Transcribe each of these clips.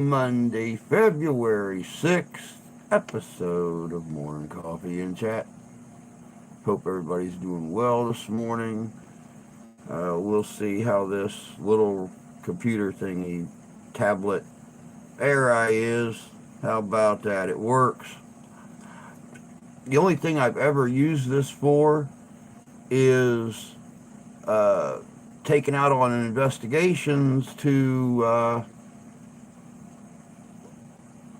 Monday, February 6th episode of Morning Coffee and Chat. Hope everybody's doing well this morning. We'll see how this little computer thingy, tablet, AI is. How about that? It works. The only thing I've ever used this for is taken out on investigations to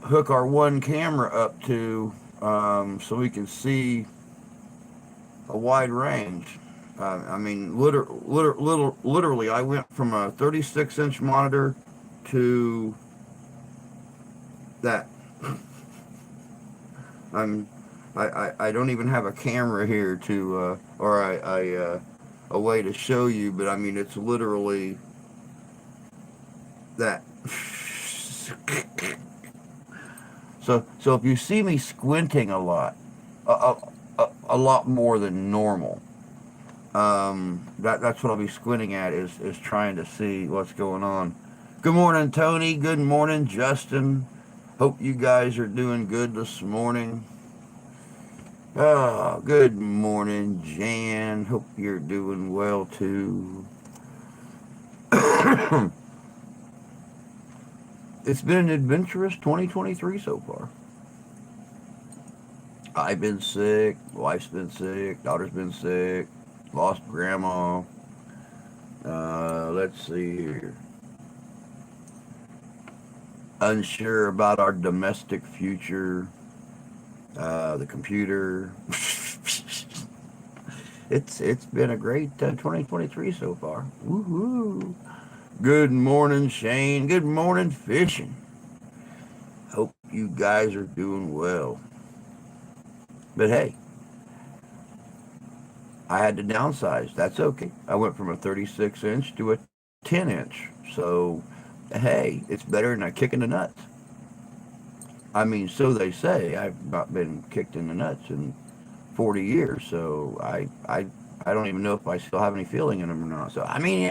hook our one camera up to so we can see a wide range. Literally, I went from a 36-inch monitor to that. I'm, I don't even have a camera here to, a way to show you, but I mean, it's literally that. So if you see me squinting a lot, a lot more than normal, that's what I'll be squinting at is trying to see what's going on. Good morning, Tony. Good morning, Justin. Hope you guys are doing good this morning. Oh, good morning, Jan. Hope you're doing well too. It's been an adventurous 2023 so far. I've been sick, wife's been sick, daughter's been sick, lost grandma. Let's see here. Unsure about our domestic future. The computer. It's been a great 2023 so far. Woohoo! Good morning, Shane. Good morning, fishing. Hope you guys are doing well. But hey, I had to downsize. That's okay. I went from a 36-inch to a 10-inch. So, hey, it's better than a kick in the nuts. I mean, so they say. I've not been kicked in the nuts in 40 years, so I don't even know if I still have any feeling in them or not. So, I mean,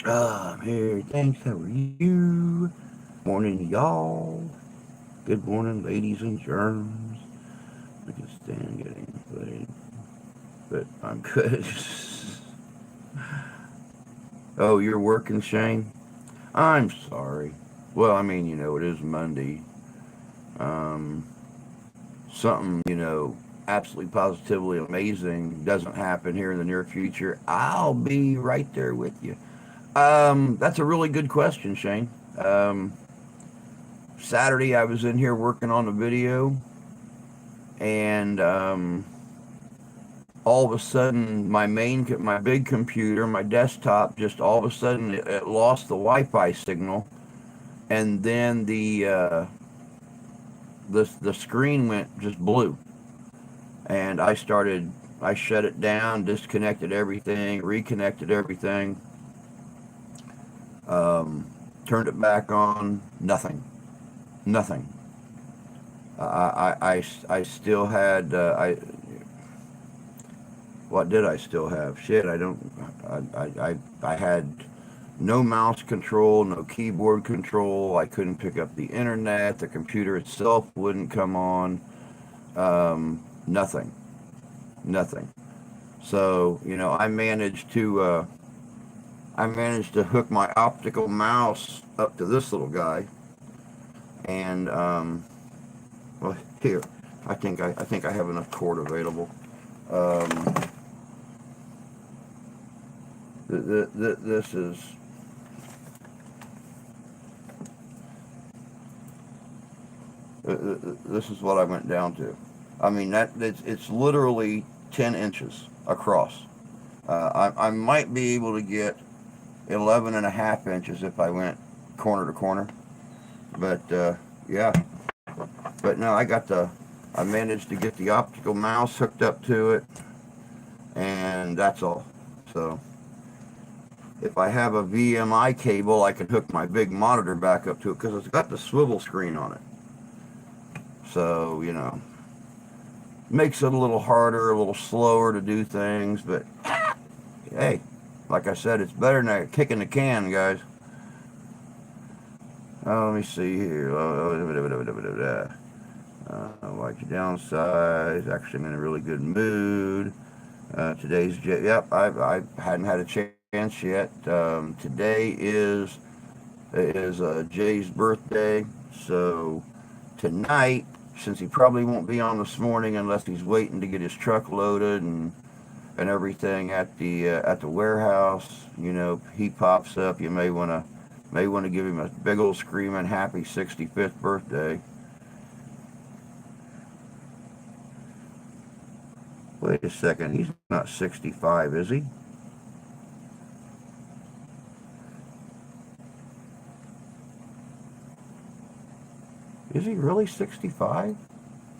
I'm here. Thanks. How are you? Morning, y'all. Good morning, ladies and germs. I can stand getting played, but I'm good. Oh, you're working, Shane? I'm sorry. Well, I mean, it is Monday. Um, Something, absolutely positively amazing doesn't happen here in the near future, I'll be right there with you. That's a really good question, Shane. Saturday, I was in here working on a video, and all of a sudden, my big computer, my desktop, just all of a sudden, it lost the Wi-Fi signal, and then the screen went just blue, and I shut it down, disconnected everything, reconnected everything, turned it back on, nothing. I still had what did I still have? Shit, I don't. I had no mouse control, no keyboard control. I couldn't pick up the internet. The computer itself wouldn't come on. Nothing, nothing. So I managed to hook my optical mouse up to this little guy, and well, here, I think I have enough cord available. Um, this is this is what I went down to. I mean it's literally 10 inches across. I might be able to get 11 and a half inches if I went corner to corner, but yeah. But no, I managed to get the optical mouse hooked up to it, and that's all. So if I have a VMI cable, I can hook my big monitor back up to it because it's got the swivel screen on it. So, makes it a little harder, a little slower to do things, but hey, Like I said, it's better than a kick in the can, guys. Let me see here. Why'd you downsize? Actually, I'm in a really good mood. Today's yep. I hadn't had a chance yet. Today is Jay's birthday, so tonight, since he probably won't be on this morning unless he's waiting to get his truck loaded and everything at the warehouse, he pops up. You may want to give him a big old screaming happy 65th birthday. Wait a second, he's not 65, is he? Is he really 65?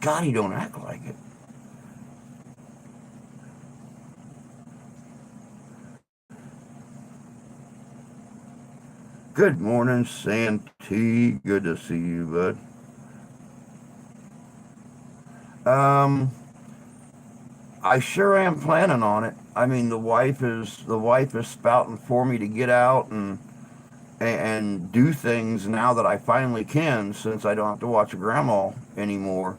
God, he don't act like it. Good morning, Santee. Good to see you, bud. Um, I sure am planning on it. I mean, the wife is spouting for me to get out and do things now that I finally can, since I don't have to watch grandma anymore.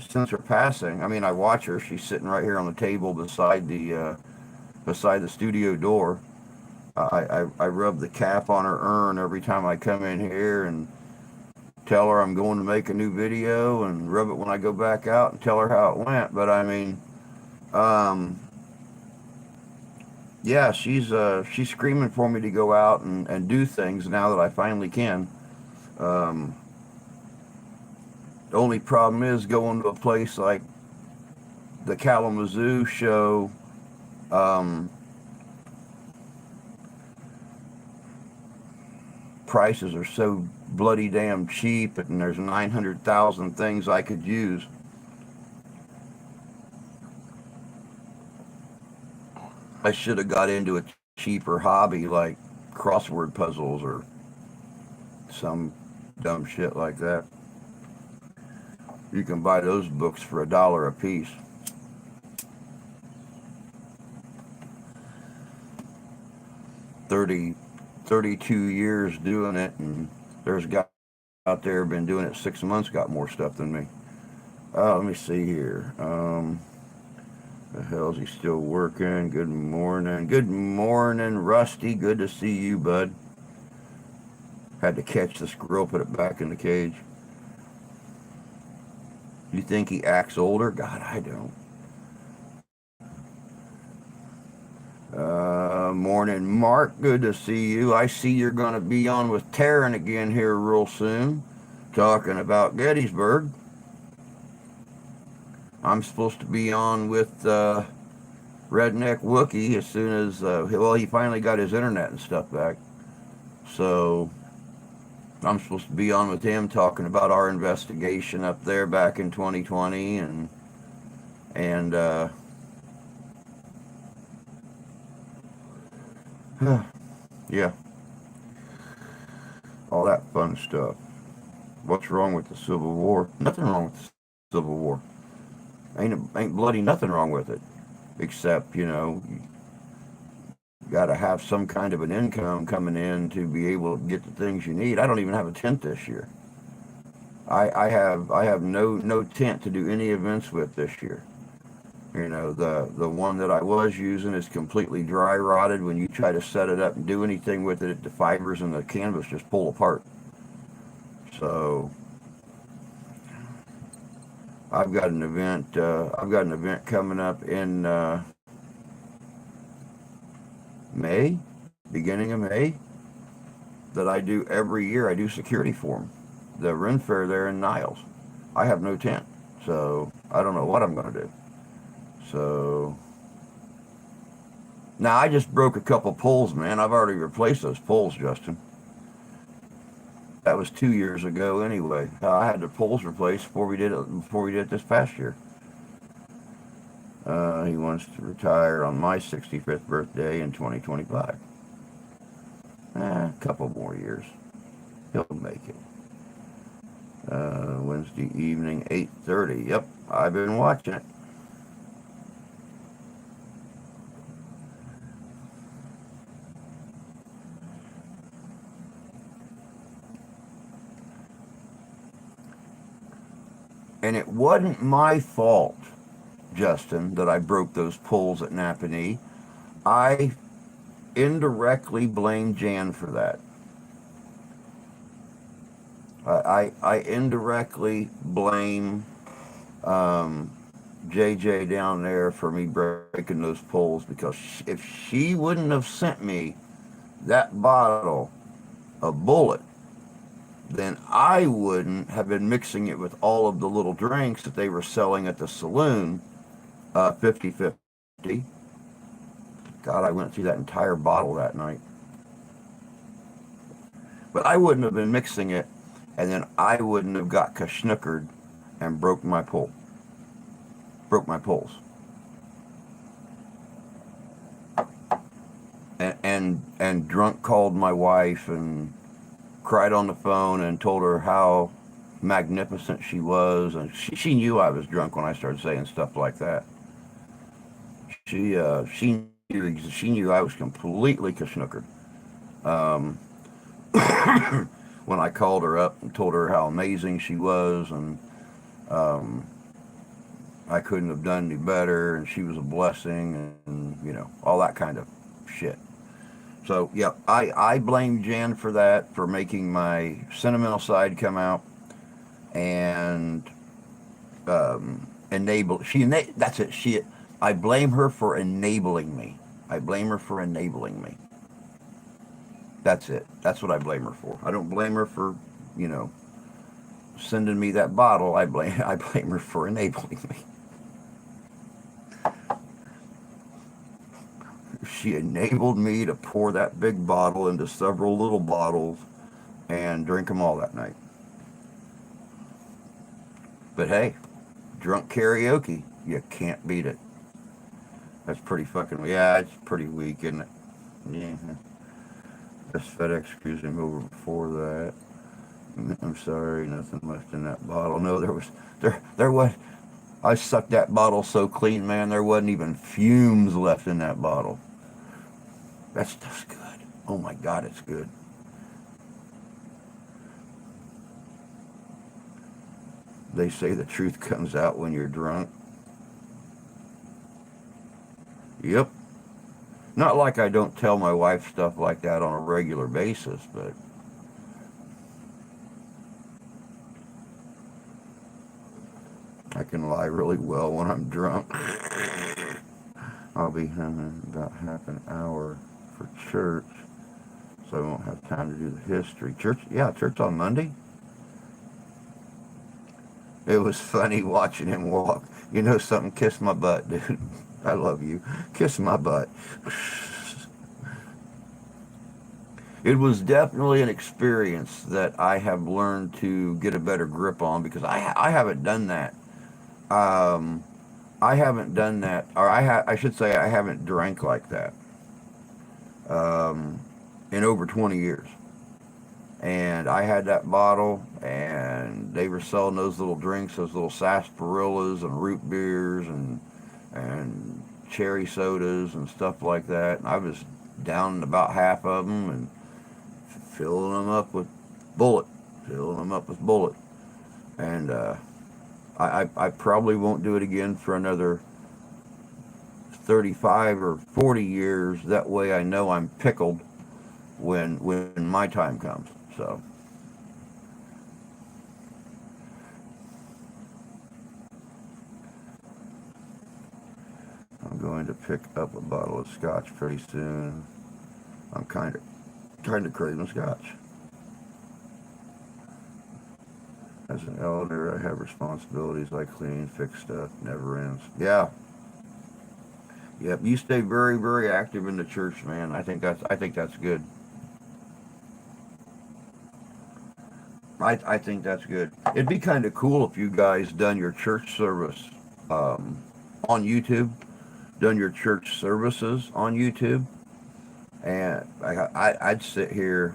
Since her passing, I mean, I watch her. She's sitting right here on the table beside the studio door. I rub the cap on her urn every time I come in here and tell her I'm going to make a new video, and rub it when I go back out and tell her how it went. But I mean, um, yeah, she's screaming for me to go out and do things now that I finally can. Um, the only problem is going to a place like the Kalamazoo show. Um, Prices are so bloody damn cheap, and there's 900,000 things I could use. I should have got into a cheaper hobby like crossword puzzles or some dumb shit like that. You can buy those books for $1 a piece. 30, 32 years doing it, and there's guys out there been doing it 6 months, got more stuff than me. Let me see here. The hell's he still working? Good morning. Good morning, Rusty. Good to see you, bud. Had to catch the squirrel, put it back in the cage. You think he acts older? God, I don't. Morning, Mark. Good to see you. I see you're going to be on with Taryn again here real soon, talking about Gettysburg. I'm supposed to be on with Redneck Wookie as soon as, he finally got his internet and stuff back. So I'm supposed to be on with him talking about our investigation up there back in 2020 and yeah, all that fun stuff. What's wrong with the Civil War? Nothing wrong with the Civil War. Ain't bloody nothing wrong with it, except you got to have some kind of an income coming in to be able to get the things you need. I don't even have a tent this year. I have no tent to do any events with this year. The one that I was using is completely dry rotted. When you try to set it up and do anything with it, the fibers in the canvas just pull apart. So I've got an event. I've got an event coming up in May, beginning of May, that I do every year. I do security for them. The Ren Fair there in Niles. I have no tent, so I don't know what I'm going to do. So now I just broke a couple poles, man. I've already replaced those poles, Justin. That was 2 years ago, anyway. I had the poles replaced before we did it. Before we did it this past year. He wants to retire on my 65th birthday in 2025. A couple more years. He'll make it. Wednesday evening, 8:30. Yep, I've been watching it. And it wasn't my fault, Justin, that I broke those poles at Napanee. I indirectly blame Jan for that. I indirectly blame JJ down there for me breaking those poles because if she wouldn't have sent me that bottle of bullet, then I wouldn't have been mixing it with all of the little drinks that they were selling at the saloon, 50/50. God, I went through that entire bottle that night. But I wouldn't have been mixing it, and then I wouldn't have got kashnookered and broke my poles. And drunk called my wife and cried on the phone and told her how magnificent she was, and she knew I was drunk when I started saying stuff like that. She knew I was completely kashnookered. Um, when I called her up and told her how amazing she was, and um, I couldn't have done any better, and she was a blessing, and all that kind of shit. So yeah, I blame Jen for that, for making my sentimental side come out, and enable. That's it. I blame her for enabling me. I blame her for enabling me. That's it. That's what I blame her for. I don't blame her for, you know, sending me that bottle. I blame her for enabling me. She enabled me to pour that big bottle into several little bottles and drink them all that night. But hey, drunk karaoke, you can't beat it. That's pretty fucking, yeah, it's pretty weak, isn't it? Yeah. This FedEx cruised him over before that. I'm sorry, nothing left in that bottle. No, there was, I sucked that bottle so clean, man, there wasn't even fumes left in that bottle. That stuff's good. Oh my God, it's good. They say the truth comes out when you're drunk. Yep. Not like I don't tell my wife stuff like that on a regular basis, but I can lie really well when I'm drunk. I'll be having about half an hour for church, so I won't have time to do the history. Church, yeah, church on Monday. It was funny watching him walk. You know something? Kiss my butt, dude. I love you. Kiss my butt. It was definitely an experience that I have learned to get a better grip on because I haven't done that. Um, I haven't done that, or I should say I haven't drank like that um, in over 20 years. And I had that bottle, and they were selling those little drinks, those little sarsaparillas and root beers and cherry sodas and stuff like that. And I was down about half of them and filling them up with bullet, filling them up with bullet. And I probably won't do it again for another 35 or 40 years. That way I know I'm pickled when my time comes. So I'm going to pick up a bottle of scotch pretty soon. I'm kind of craving scotch. As an elder, I have responsibilities like clean, fix stuff, never ends. Yeah. Yep. You stay very, very active in the church, man. I think that's good. I think that's good. It'd be kind of cool if you guys done your church service um, on YouTube, done your church services on YouTube, and I'd sit here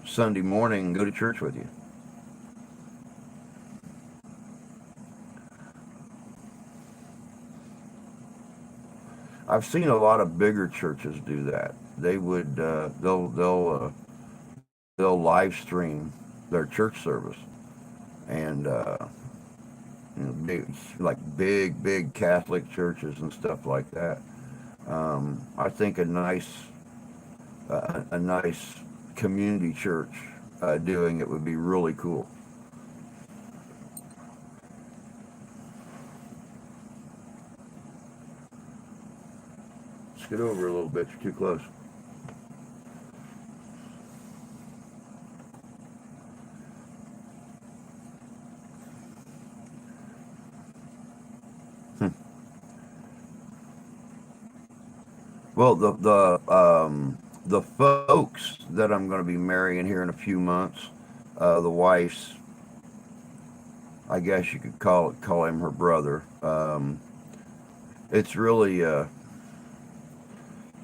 Sunday morning and go to church with you. I've seen a lot of bigger churches do that. They would they'll live stream their church service, and you know, big Catholic churches and stuff like that. I think a nice community church doing it would be really cool. Scoot over a little bit. You're too close. Hmm. Well, the folks that I'm going to be marrying here in a few months, the wife's, I guess you could call him her brother. It's really it's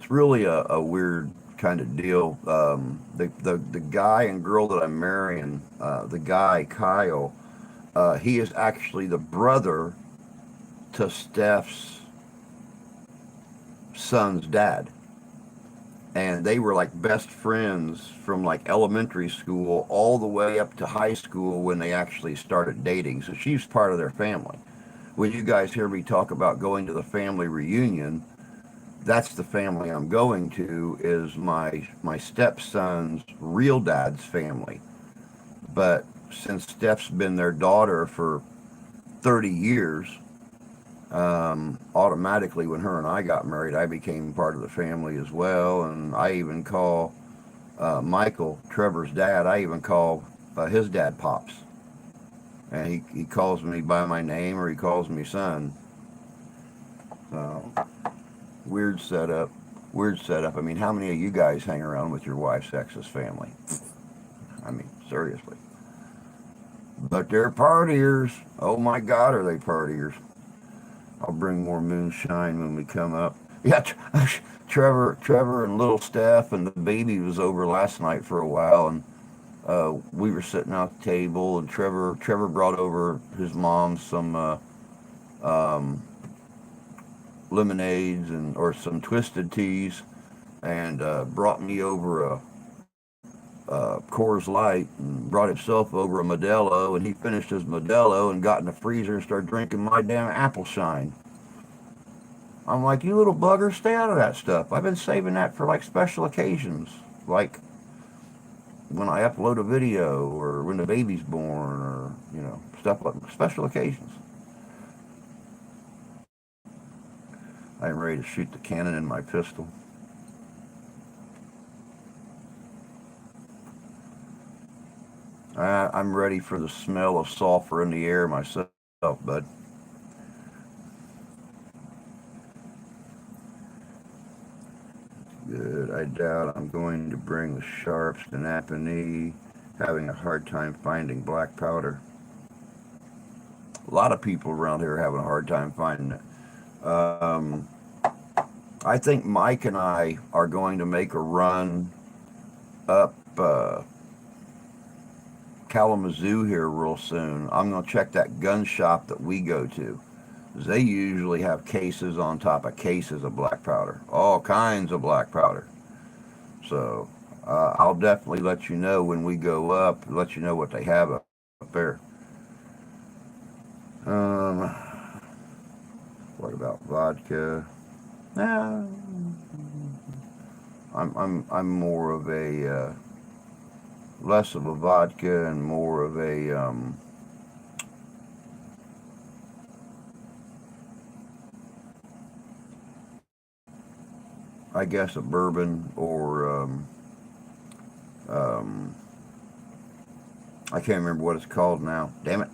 really a weird kind of deal. The guy and girl that I'm marrying, the guy Kyle, he is actually the brother to Steph's son's dad, and they were like best friends from like elementary school all the way up to high school when they actually started dating. So she's part of their family. When you guys hear me talk about going to the family reunion, that's the family I'm going to, is my stepson's real dad's family. But since Steph's been their daughter for 30 years, automatically when her and I got married, I became part of the family as well. And I even call Michael, Trevor's dad, I even call his dad Pops. And he calls me by my name, or he calls me son. So, weird setup. Weird setup. I mean, how many of you guys hang around with your wife's ex's family? I mean, seriously. But they're partiers. Oh my God, are they partiers? I'll bring more moonshine when we come up. Yeah, Trevor, and little Steph and the baby was over last night for a while, and we were sitting out the table, and Trevor brought over his mom some um, lemonades and or some twisted teas, and brought me over a Coors Light, and brought himself over a Modelo, and he finished his Modelo and got in the freezer and started drinking my damn apple shine. I'm like, you little bugger, stay out of that stuff. I've been saving that for like special occasions, like when I upload a video or when the baby's born, or stuff like special occasions. I'm ready to shoot the cannon in my pistol. I'm ready for the smell of sulfur in the air myself, bud. Good. I doubt I'm going to bring the sharps to Napanee. Having a hard time finding black powder. A lot of people around here are having a hard time finding it. I think Mike and I are going to make a run up Kalamazoo here real soon. I'm going to check that gun shop that we go to. They usually have cases on top of cases of black powder, all kinds of black powder. So I'll definitely let you know when we go up, let you know what they have up there. Um, what about vodka? Nah, I'm more of a less of a vodka and more of a I guess a bourbon, or um, I can't remember what it's called now. Damn it.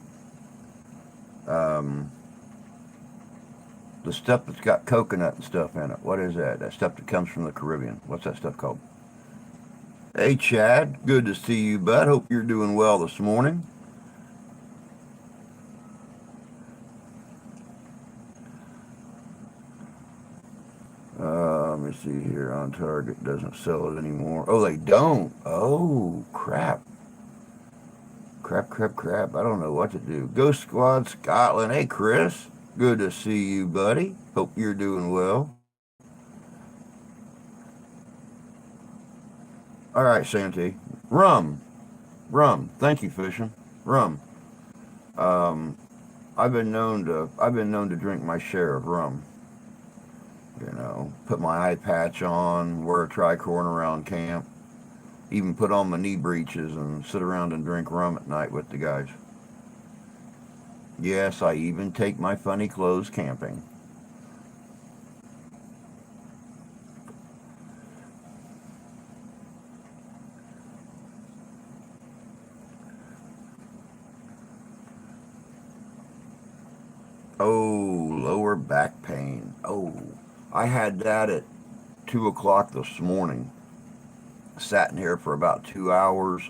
Um, the stuff that's got coconut and stuff in it. What is that? That stuff that comes from the Caribbean. What's that stuff called? Hey, Chad. Good to see you, bud. Hope you're doing well this morning. Let me see here. On Target doesn't sell it anymore. Oh, they don't. Oh, crap. Crap. I don't know what to do. Ghost Squad Scotland. Hey, Chris. Good to see you, buddy. Hope you're doing well. All right, Santee. Rum. Rum. Thank you, Fishing. Rum. Um, I've been known to drink my share of rum. Put my eye patch on, wear a tricorn around camp, even put on my knee breeches and sit around and drink rum at night with the guys. Yes, I even take my funny clothes camping. Oh, lower back pain. Oh, I had that at 2 o'clock this morning. Sat in here for about 2 hours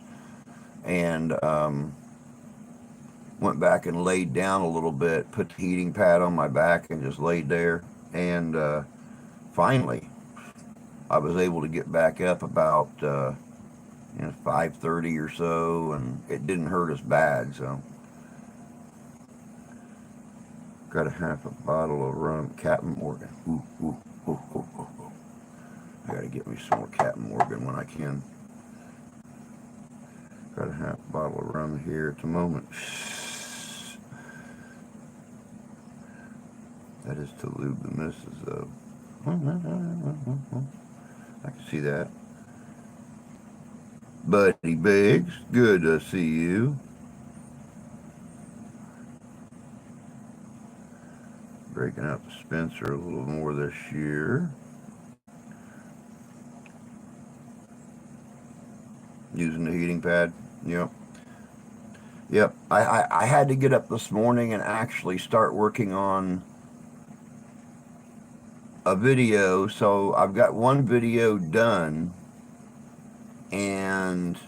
and went back and laid down a little bit, put the heating pad on my back and just laid there. And finally, I was able to get back up about 5:30 or so, and it didn't hurt as bad. So, got a half a bottle of rum, Captain Morgan. Ooh, ooh, ooh, ooh, ooh, ooh. I got to get me some more Captain Morgan when I can. Got a half bottle of rum here at the moment. That is to lube the missus, though. I can see that. Buddy Biggs, good to see you. Breaking out the Spencer a little more this year. Using the heating pad. Yep. Yep. I had to get up this morning and actually start working on a video. So I've got one video done and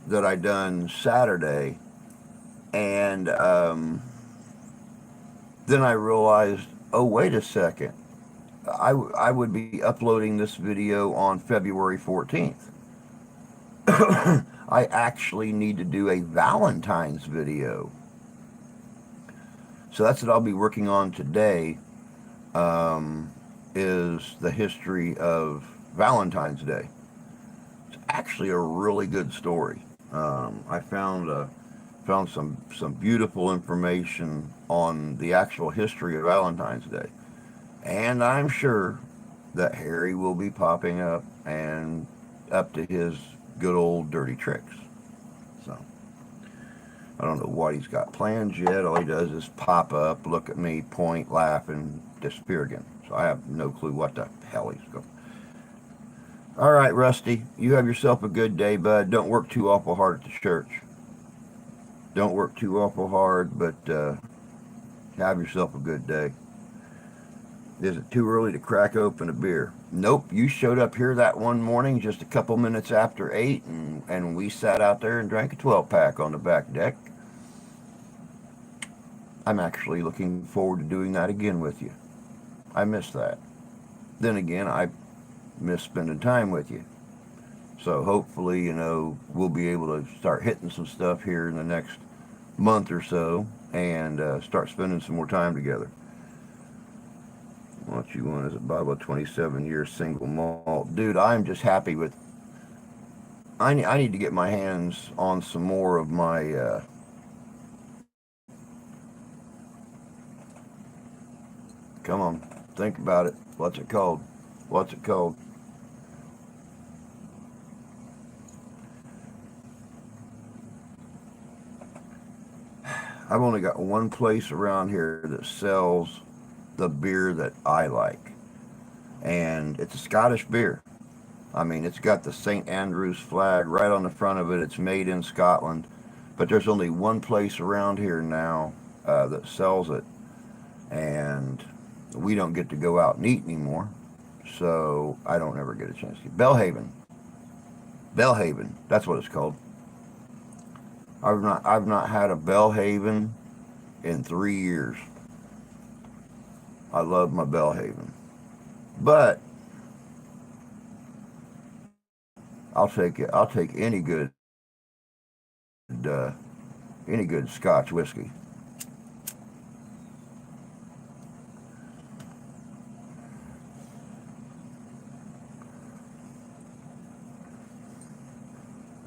that I done Saturday. And then I realized, oh, wait a second. I would be uploading this video on February 14th. I actually need to do a Valentine's video. So that's what I'll be working on today, is the history of Valentine's Day. It's actually a really good story. I found some beautiful information on the actual history of Valentine's Day. And I'm sure that Harry will be popping up and up to his good old dirty tricks. So I don't know what he's got planned yet. All he does is pop up, look at me, point, laugh, and disappear again. So I have no clue what the hell he's going. All right, Rusty, you have yourself a good day, bud. Don't work too awful hard at the church. Don't work too awful hard, but have yourself a good day. Is it too early to crack open a beer? Nope. You showed up here that one morning just a couple minutes after 8, and we sat out there and drank a 12-pack on the back deck. I'm actually looking forward to doing that again with you. I miss that. Then again, I miss spending time with you. So hopefully, we'll be able to start hitting some stuff here in the next month or so and start spending some more time together. What you want is a bottle of 27-year single malt. Dude, I'm just happy with... I need to get my hands on some more of my... Come on, think about it. What's it called? What's it called? I've only got one place around here that sells the beer that I like. And it's a Scottish beer. I mean, it's got the St. Andrew's flag right on the front of it. It's made in Scotland. But there's only one place around here now that sells it. And we don't get to go out and eat anymore. So I don't ever get a chance to. Bellhaven. Bellhaven. That's what it's called. I've not had a Bellhaven in 3 years. I love my Bellhaven. But I'll take it. I'll take uh, any good Scotch whiskey.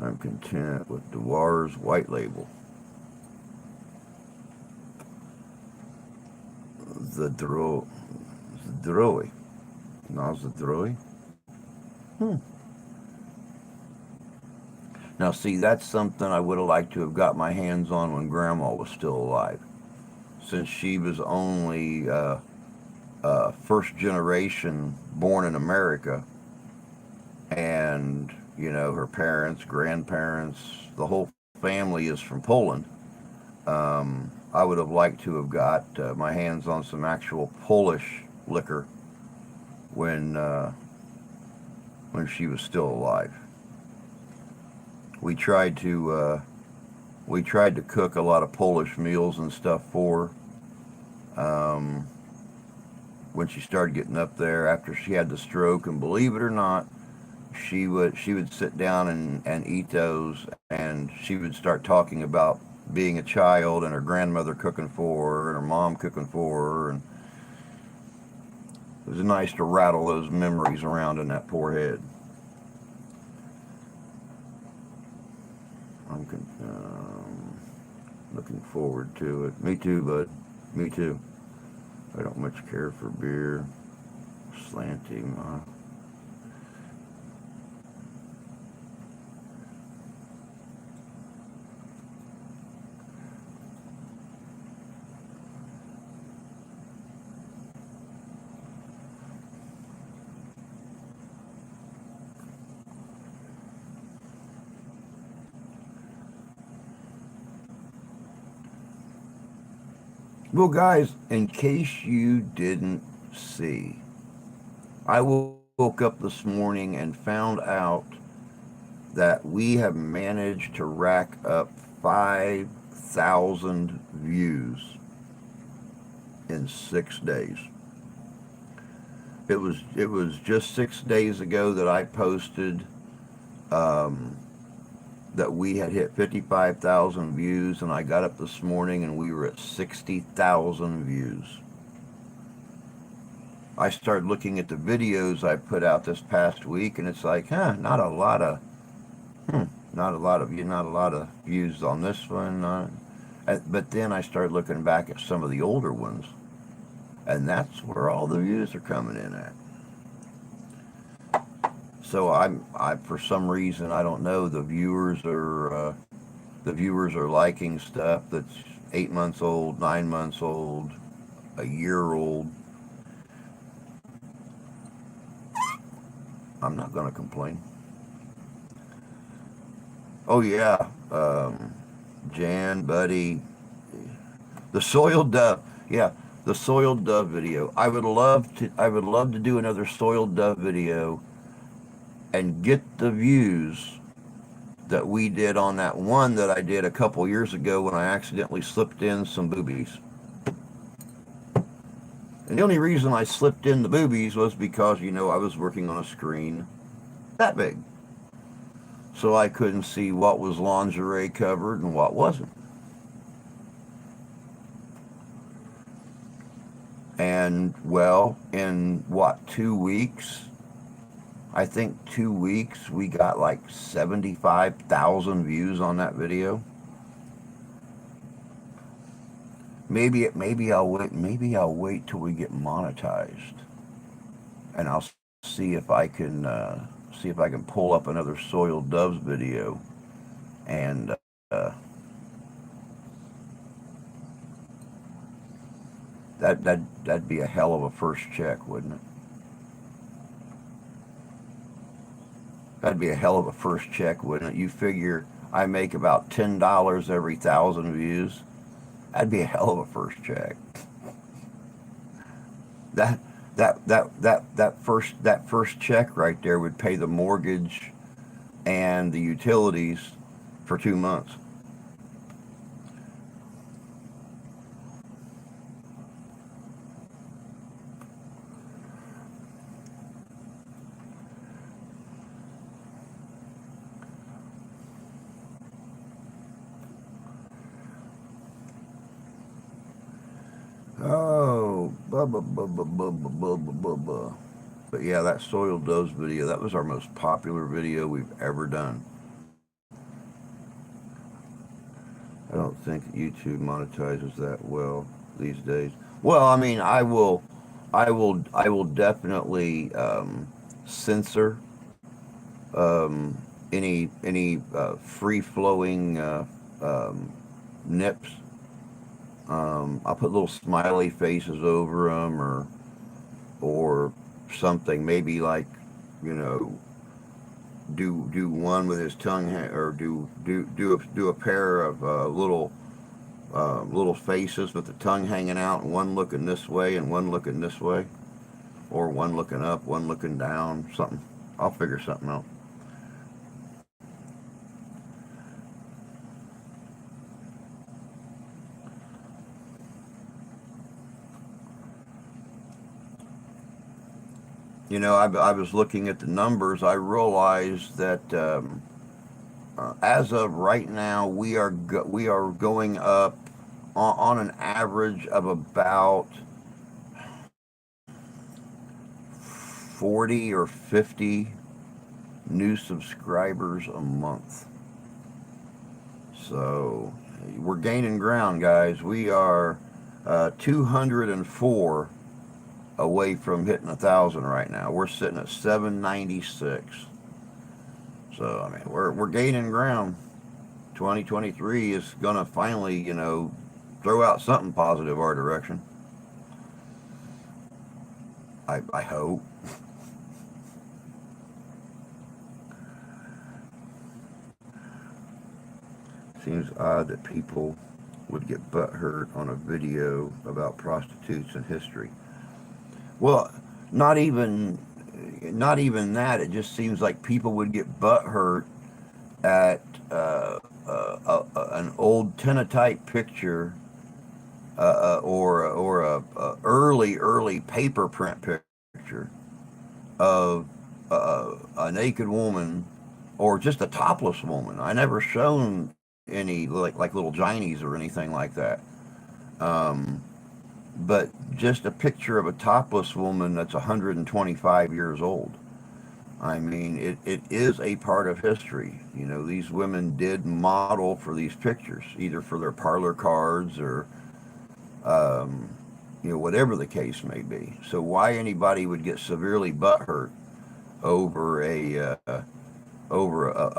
I'm content with Dewar's White Label. Zdroi. Zdroi. No, Zdroi. Hmm. Now, see, that's something I would have liked to have got my hands on when Grandma was still alive, since she was only first generation born in America, and her parents, grandparents, the whole family is from Poland. I would have liked to have got my hands on some actual Polish liquor when when she was still alive. We tried to cook a lot of Polish meals and stuff for her. When she started getting up there after she had the stroke, and believe it or not, she would sit down and eat those, and she would start talking about being a child and her grandmother cooking for her and her mom cooking for her, and it was nice to rattle those memories around in that poor head. Looking forward to it. Me too, bud. Me too. I don't much care for beer. Slanty. Well, guys, in case you didn't see, I woke up this morning and found out that we have managed to rack up 5,000 views in 6 days. It was just 6 days ago that I posted um, that we had hit 55,000 views, and I got up this morning and we were at 60,000 views. I started looking at the videos I put out this past week, and it's like, not a lot of, hmm, not a lot of views on this one. But then I started looking back at some of the older ones, and that's where all the views are coming in at. So I for some reason, I don't know, the viewers are liking stuff that's 8 months old, 9 months old, a year old. I'm not going to complain. Oh yeah, Jan, Buddy, the soiled dove. Yeah, the soiled dove video. I would love to. I would love to do another soiled dove video and get the views that we did on that one that I did a couple years ago when I accidentally slipped in some boobies. And the only reason I slipped in the boobies was because I was working on a screen that big, so I couldn't see what was lingerie covered and what wasn't. And well, in what, 2 weeks? I think 2 weeks we got like 75,000 views on that video. Maybe I'll wait till we get monetized, and I'll see if I can pull up another soiled doves video, and that'd be a hell of a first check, wouldn't it? That'd be a hell of a first check, wouldn't it? You figure I make about $10 every 1,000 views. That'd be a hell of a first check. That that first check right there would pay the mortgage and the utilities for 2 months. Oh, blah, blah, blah, blah, blah, blah, blah, blah, blah. But yeah, that soiled doves video, that was our most popular video we've ever done. I don't think YouTube monetizes that well these days. Well, I mean, I will definitely censor any free flowing nips. I'll put little smiley faces over them, or something. Maybe like, you know, do one with his tongue, or do a pair of little faces with the tongue hanging out, and one looking this way and one looking this way, or one looking up, one looking down. Something. I'll figure something out. You know, I was looking at the numbers. I realized that as of right now, we are going up on an average of about 40 or 50 new subscribers a month. So we're gaining ground, guys. We are 204 away from hitting 1,000 right now. We're sitting at 796. So I mean, we're gaining ground. 2023 is gonna finally, throw out something positive our direction. I hope. Seems odd that people would get butthurt on a video about prostitutes in history. Well, not even not even that. It just seems like people would get butthurt at an old tintype picture, or a early paper print picture of a naked woman, or just a topless woman. I never shown any like little ginies or anything like that. Um, but just a picture of a topless woman that's 125 years old. I mean, it is a part of history. You know, these women did model for these pictures, either for their parlor cards, or, um, whatever the case may be. So why anybody would get severely butthurt over a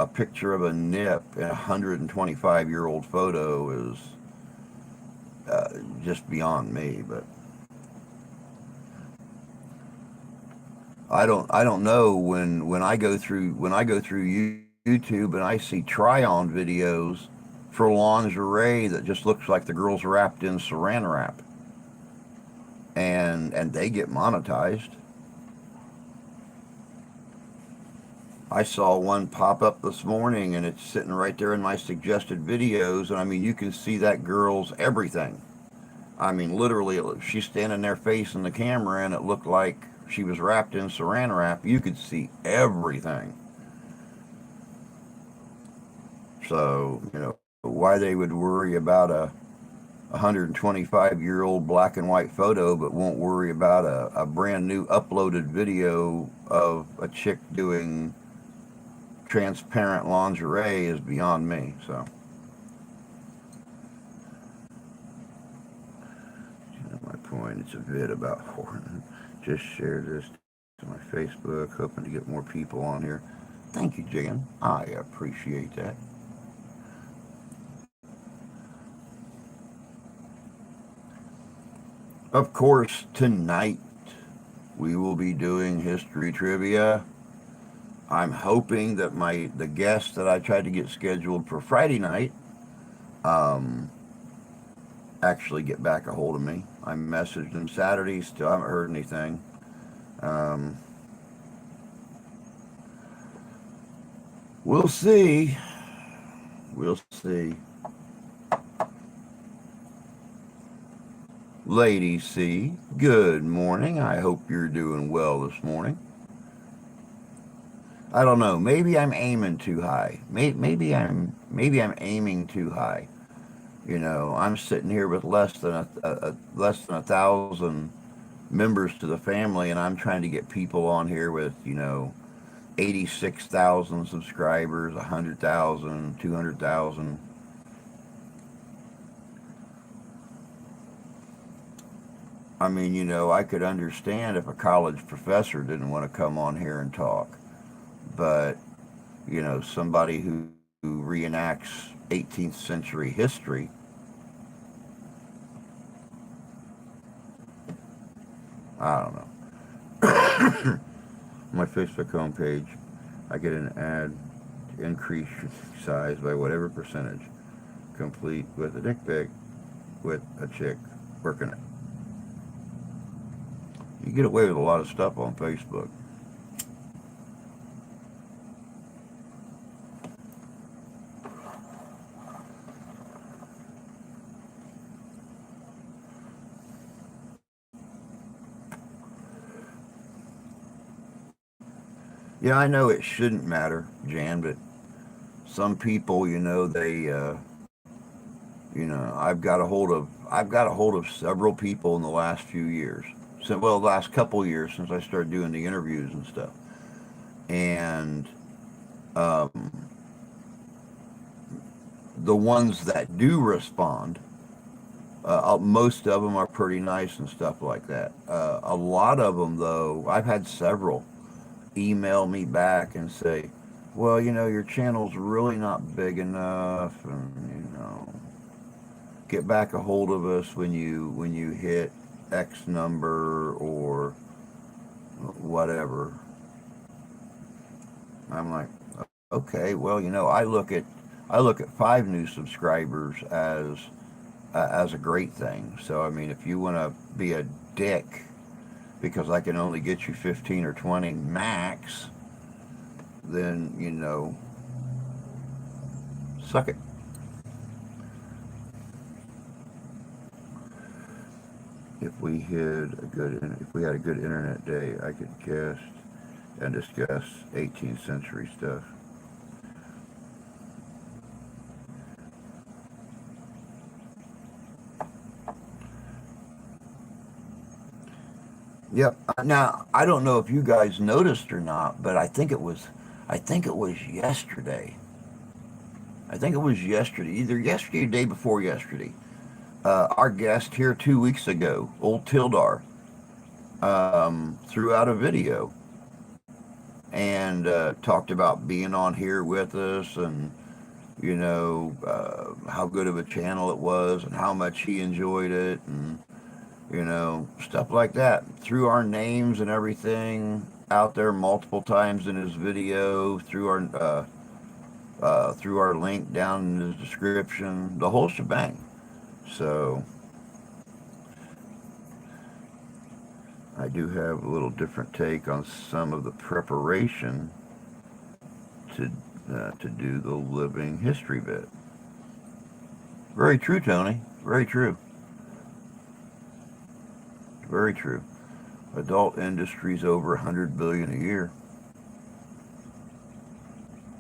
picture of a nip in a 125-year-old photo is just beyond me. But I don't know, when I go through YouTube and I see try-on videos for lingerie that just looks like the girl's wrapped in saran wrap, and they get monetized. I saw one pop up this morning, and it's sitting right there in my suggested videos, and I mean, you can see that girl's everything. I mean, literally, she's standing there facing the camera, and it looked like she was wrapped in saran wrap. You could see everything. So, why they would worry about a 125-year-old black and white photo, but won't worry about a brand new uploaded video of a chick doing transparent lingerie is beyond me. So, my point, it's a vid about horn. Just share this to my Facebook, hoping to get more people on here. Thank you, Jan. I appreciate that. Of course, tonight we will be doing history trivia. I'm hoping that the guests that I tried to get scheduled for Friday night um, actually get back a hold of me. I messaged them Saturday, still haven't heard anything. Um, we'll see. We'll see. Lady C, good morning. I hope you're doing well this morning. I don't know. Maybe I'm aiming too high. Maybe I'm aiming too high. I'm sitting here with less than 1,000 members to the family, and I'm trying to get people on here with 86,000 subscribers, 100,000, 200,000. I mean, I could understand if a college professor didn't want to come on here and talk, but somebody who reenacts 18th century history, I don't know. My Facebook homepage, I get an ad to increase your size by whatever percentage, complete with a dick pic with a chick working it. You get away with a lot of stuff on Facebook. Yeah, I know it shouldn't matter, Jan, but some people, I've got a hold of several people in the last few years. So, well, the last couple of years since I started doing the interviews and stuff. And um, the ones that do respond, most of them are pretty nice and stuff like that. A lot of them, though, I've had several email me back and say, well, your channel's really not big enough, and get back a hold of us when you hit X number or whatever. I'm like, okay, well, I look at 5 new subscribers as a great thing. So I mean, if you want to be a dick because I can only get you 15 or 20 max, then suck it. If we had a good internet day, I could guest and discuss 18th century stuff. Yep. Now I don't know if you guys noticed or not, but I think it was yesterday. I think it was yesterday, either yesterday or day before yesterday. Our guest here 2 weeks ago, old Tildar, threw out a video and talked about being on here with us and how good of a channel it was and how much he enjoyed it and stuff like that. Threw our names and everything out there multiple times in his video. Threw our link down in his description. The whole shebang. So I do have a little different take on some of the preparation to do the living history bit. Very true, Tony. Very true. Very true. Adult industry's over 100 billion a year.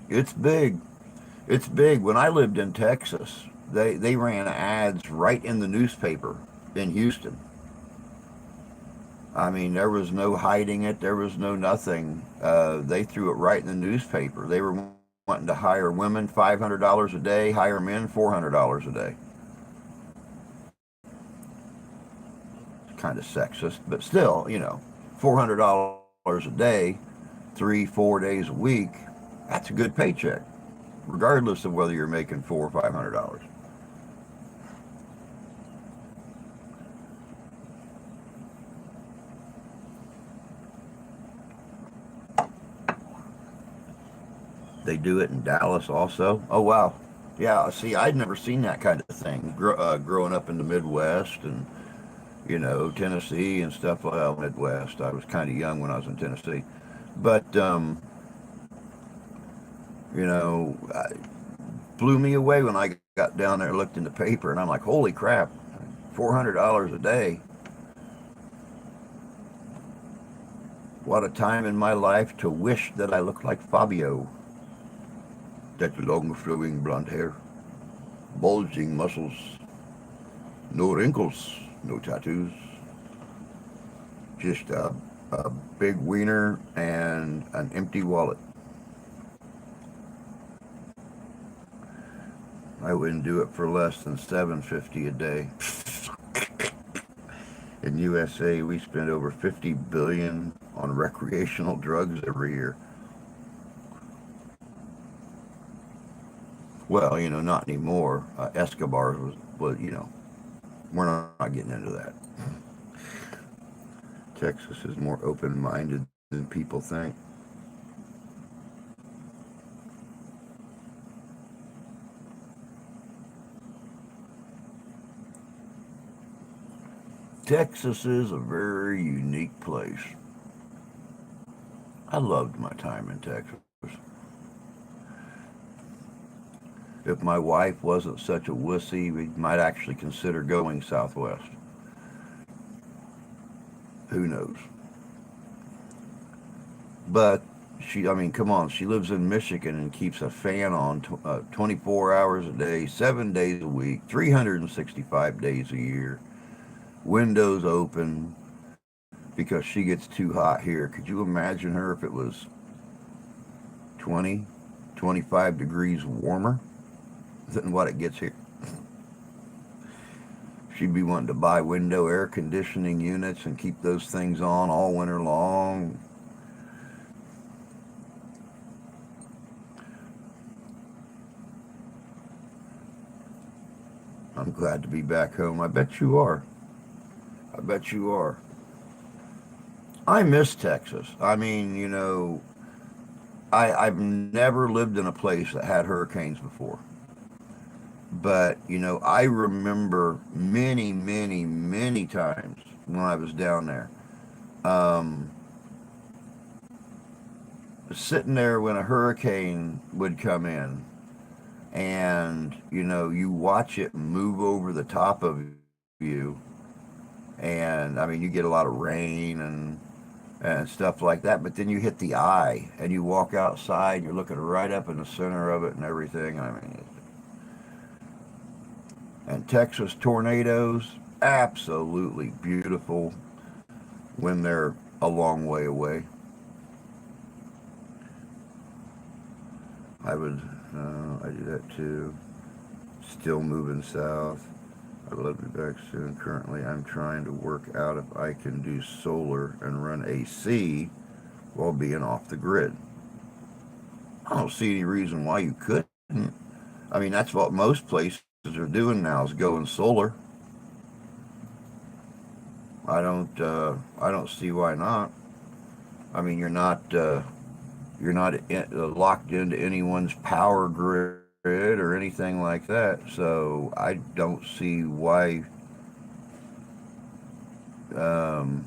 It's big. It's big. When I lived in Texas, they ran ads right in the newspaper in Houston. I mean, there was no hiding it. There was no nothing. They threw it right in the newspaper. They were wanting to hire women $500 a day, hire men $400 a day. Kind of sexist, but still, $400 a day, 3, 4 days a week. That's a good paycheck, regardless of whether you're making $400 or $500. They do it in Dallas also. Oh wow, yeah. See, I'd never seen that kind of thing growing up in the Midwest and Tennessee and stuff. Well, Midwest. I was kind of young when I was in Tennessee, but it blew me away when I got down there and looked in the paper, and I'm like, holy crap, $400 a day. What a time in my life to wish that I looked like Fabio. That long flowing blonde hair, bulging muscles, no wrinkles, no tattoos, just a big wiener and an empty wallet. I wouldn't do it for less than $750 a day. In USA, we spend over 50 billion on recreational drugs every year. Well, not anymore. Escobar was, we're not getting into that. Texas is more open-minded than people think. Texas is a very unique place. I loved my time in Texas. If my wife wasn't such a wussy, we might actually consider going southwest. Who knows? But I mean, come on, she lives in Michigan and keeps a fan on 24 hours a day, 7 days a week, 365 days a year, windows open because she gets too hot here. Could you imagine her if it was 20, 25 degrees warmer than what it gets here? She'd be wanting to buy window air conditioning units and keep those things on all winter long. I'm glad to be back home. I bet you are. I bet you are. I miss Texas. I mean, I've never lived in a place that had hurricanes before. But, I remember many, many, many times when I was down there, um, sitting there when a hurricane would come in and, you watch it move over the top of you. And, I mean, you get a lot of rain and stuff like that. But then you hit the eye and you walk outside and you're looking right up in the center of it and everything. I mean, and Texas tornadoes, absolutely beautiful when they're a long way away. I do that too. Still moving south. I'd love to be back soon. Currently, I'm trying to work out if I can do solar and run AC while being off the grid. I don't see any reason why you couldn't. I mean, that's what most places are doing now is going solar. I don't see why not. I mean, you're not locked into anyone's power grid or anything like that. So I don't see why. Um,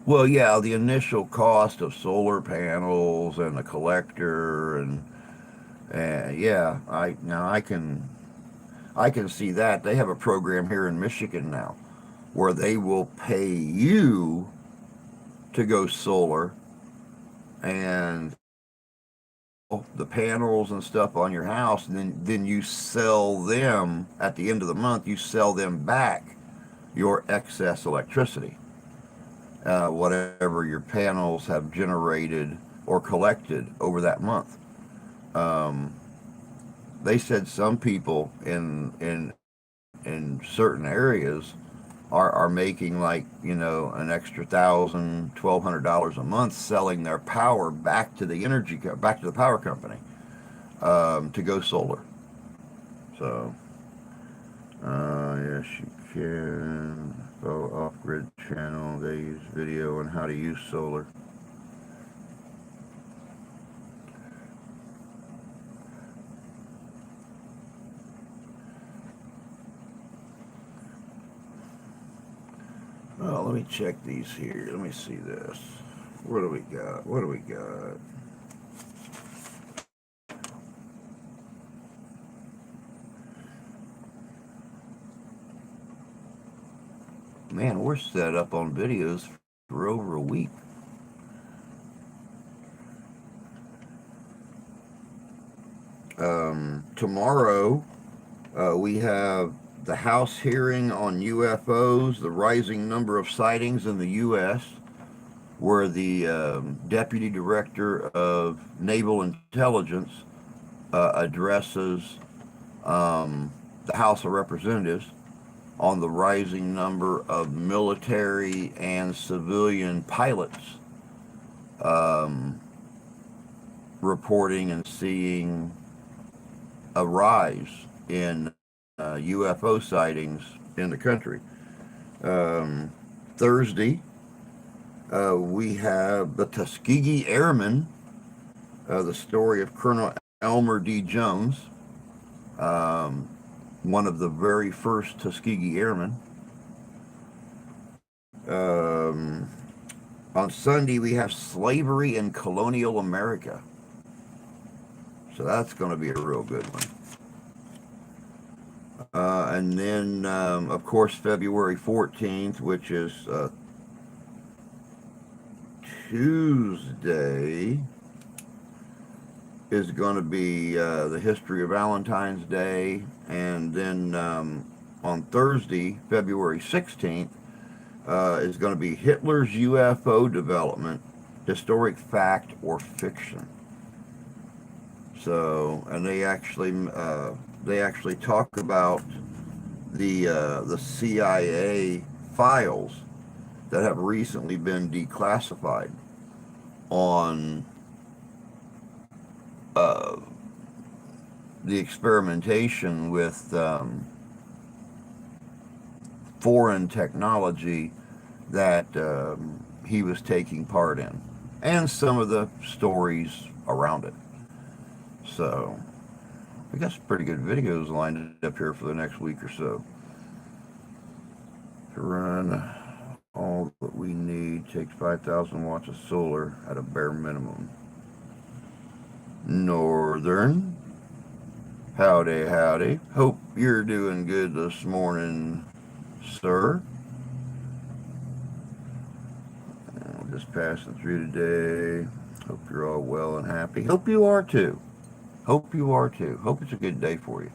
well, yeah, the initial cost of solar panels and the collector and yeah, I can see that they have a program here in Michigan now where they will pay you to go solar and the panels and stuff on your house, and then you sell them at the end of the month. You sell them back your excess electricity, whatever your panels have generated or collected over that month. Um, they said some people in certain areas are making like an extra $1,000, $1,200 a month selling their power back to the power company to go solar. So yes, you can follow off grid channel. They use video on how to use solar. Well, let me check these here. Let me see this. What do we got? What do we got? Man, we're set up on videos for over a week. Tomorrow, we have the House hearing on UFOs, the rising number of sightings in the U.S., where the Deputy Director of Naval Intelligence addresses um, the House of Representatives on the rising number of military and civilian pilots um, reporting and seeing a rise in UFO sightings in the country. Um, Thursday, we have the Tuskegee Airmen, the story of Colonel Elmer D. Jones, um, one of the very first Tuskegee Airmen. Um, on Sunday, we have slavery in colonial America. So that's going to be a real good one. And then, of course, February 14th, which is Tuesday, is going to be the history of Valentine's Day. And then on Thursday, February 16th, is going to be Hitler's UFO development, historic fact or fiction. So, and they actually talk about the CIA files that have recently been declassified on the experimentation with foreign technology that he was taking part in, and some of the stories around it. So we got some pretty good videos lined up here for the next week or so. To run all that we need takes 5,000 watts of solar at a bare minimum. Northern, howdy, howdy. Hope you're doing good this morning, sir. Just passing through today. Hope you're all well and happy. Hope you are too. Hope you are too. Hope it's a good day for you.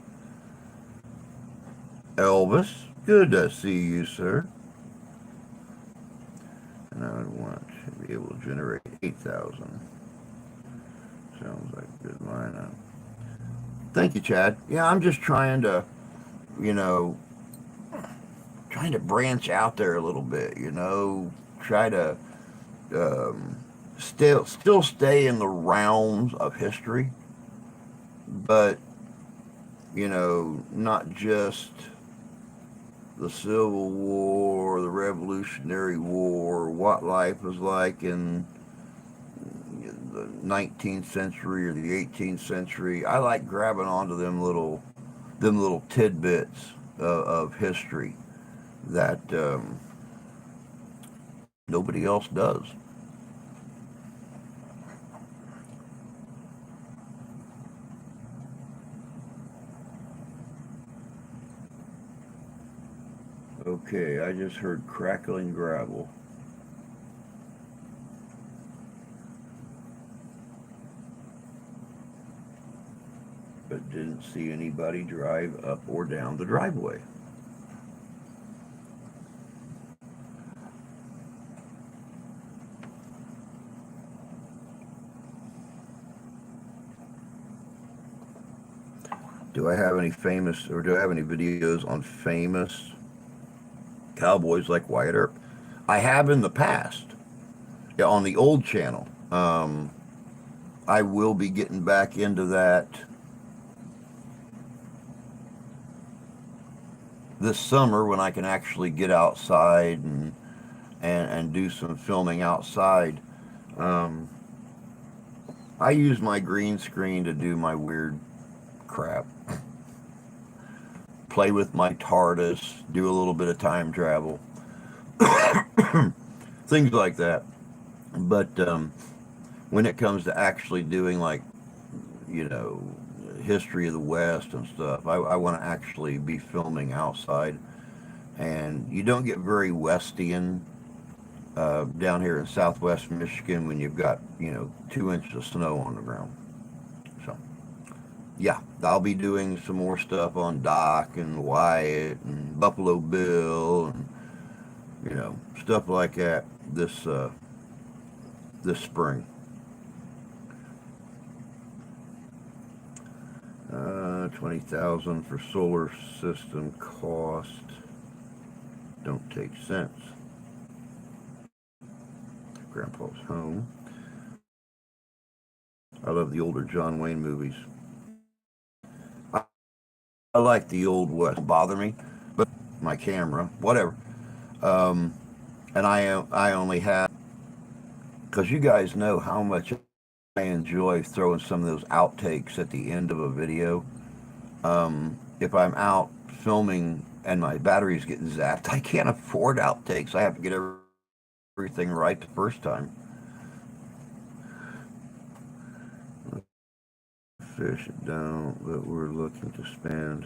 Elvis, good to see you, sir. And I would want to be able to generate 8,000. Sounds like a good lineup. Thank you, Chad. Yeah, I'm just trying to, trying to branch out there a little bit, try to still stay in the realms of history, but not just the Civil War, the Revolutionary War, what life was like in the 19th century or the 18th century. I like grabbing onto them little tidbits of history that nobody else does. Okay, I just heard crackling gravel. But didn't see anybody drive up or down the driveway. Do I have any videos on famous cowboys like Wyatt Earp? I have in the past, yeah, on the old channel. I will be getting back into that this summer when I can actually get outside and do some filming outside. I use my green screen to do my weird crap. Play with my TARDIS, do a little bit of time travel, things like that. But when it comes to actually doing history of the West and stuff, I want to actually be filming outside. And you don't get very Westian down here in southwest Michigan when you've got 2 inches of snow on the ground. So yeah, I'll be doing some more stuff on Doc and Wyatt and Buffalo Bill and stuff like that this spring. 20,000 for solar system cost. Don't take sense. Grandpa's home. I love the older John Wayne movies. I like the old West. Don't bother me, but my camera, whatever. Um, and I only have, because you guys know how much I enjoy throwing some of those outtakes at the end of a video. If I'm out filming and my battery's getting zapped, I can't afford outtakes. I have to get everything right the first time. Fish it down, but we're looking to spend.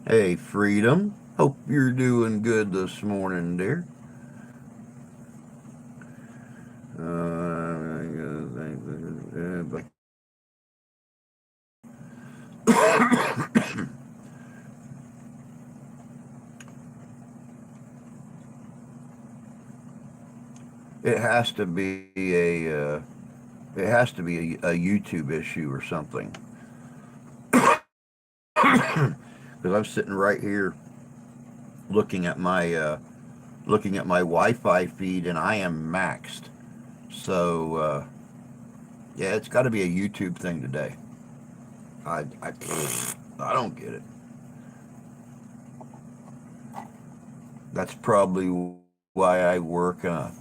Hey, Freedom. Hope you're doing good this morning, dear. But it has to be it has to be a YouTube issue or something. Because I'm sitting right here looking at my Wi-Fi feed, and I am maxed. So yeah, it's got to be a YouTube thing today. I I I don't get it. That's probably why I work in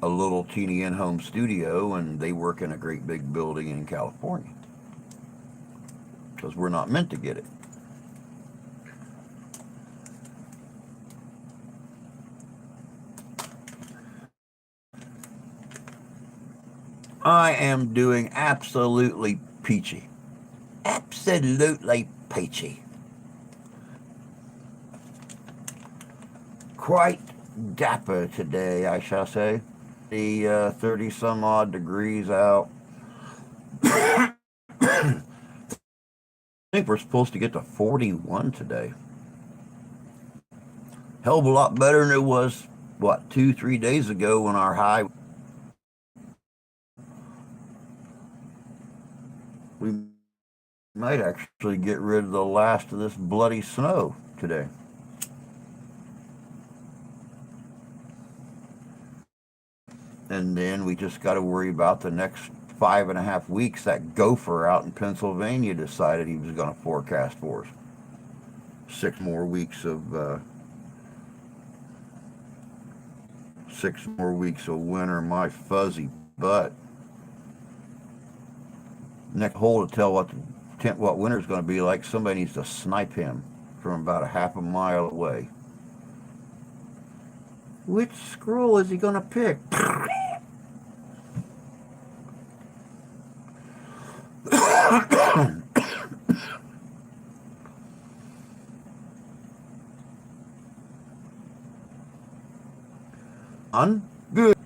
a little teeny in-home studio, and they work in a great big building in California. Because we're not meant to get it. I am doing absolutely peachy. Absolutely peachy. Quite dapper today, I shall say. The 30 some odd degrees out. I think we're supposed to get to 41 today. Hell of a lot better than it was, what, 2, 3 days ago when our high. We might actually get rid of the last of this bloody snow today. And then we just got to worry about the next 5.5 weeks. That gopher out in Pennsylvania decided he was going to forecast for us. 6 more weeks of winter. My fuzzy butt. Next hole to tell what winter's going to be like. Somebody needs to snipe him from about a half a mile away. Which scroll is he going to pick? Good.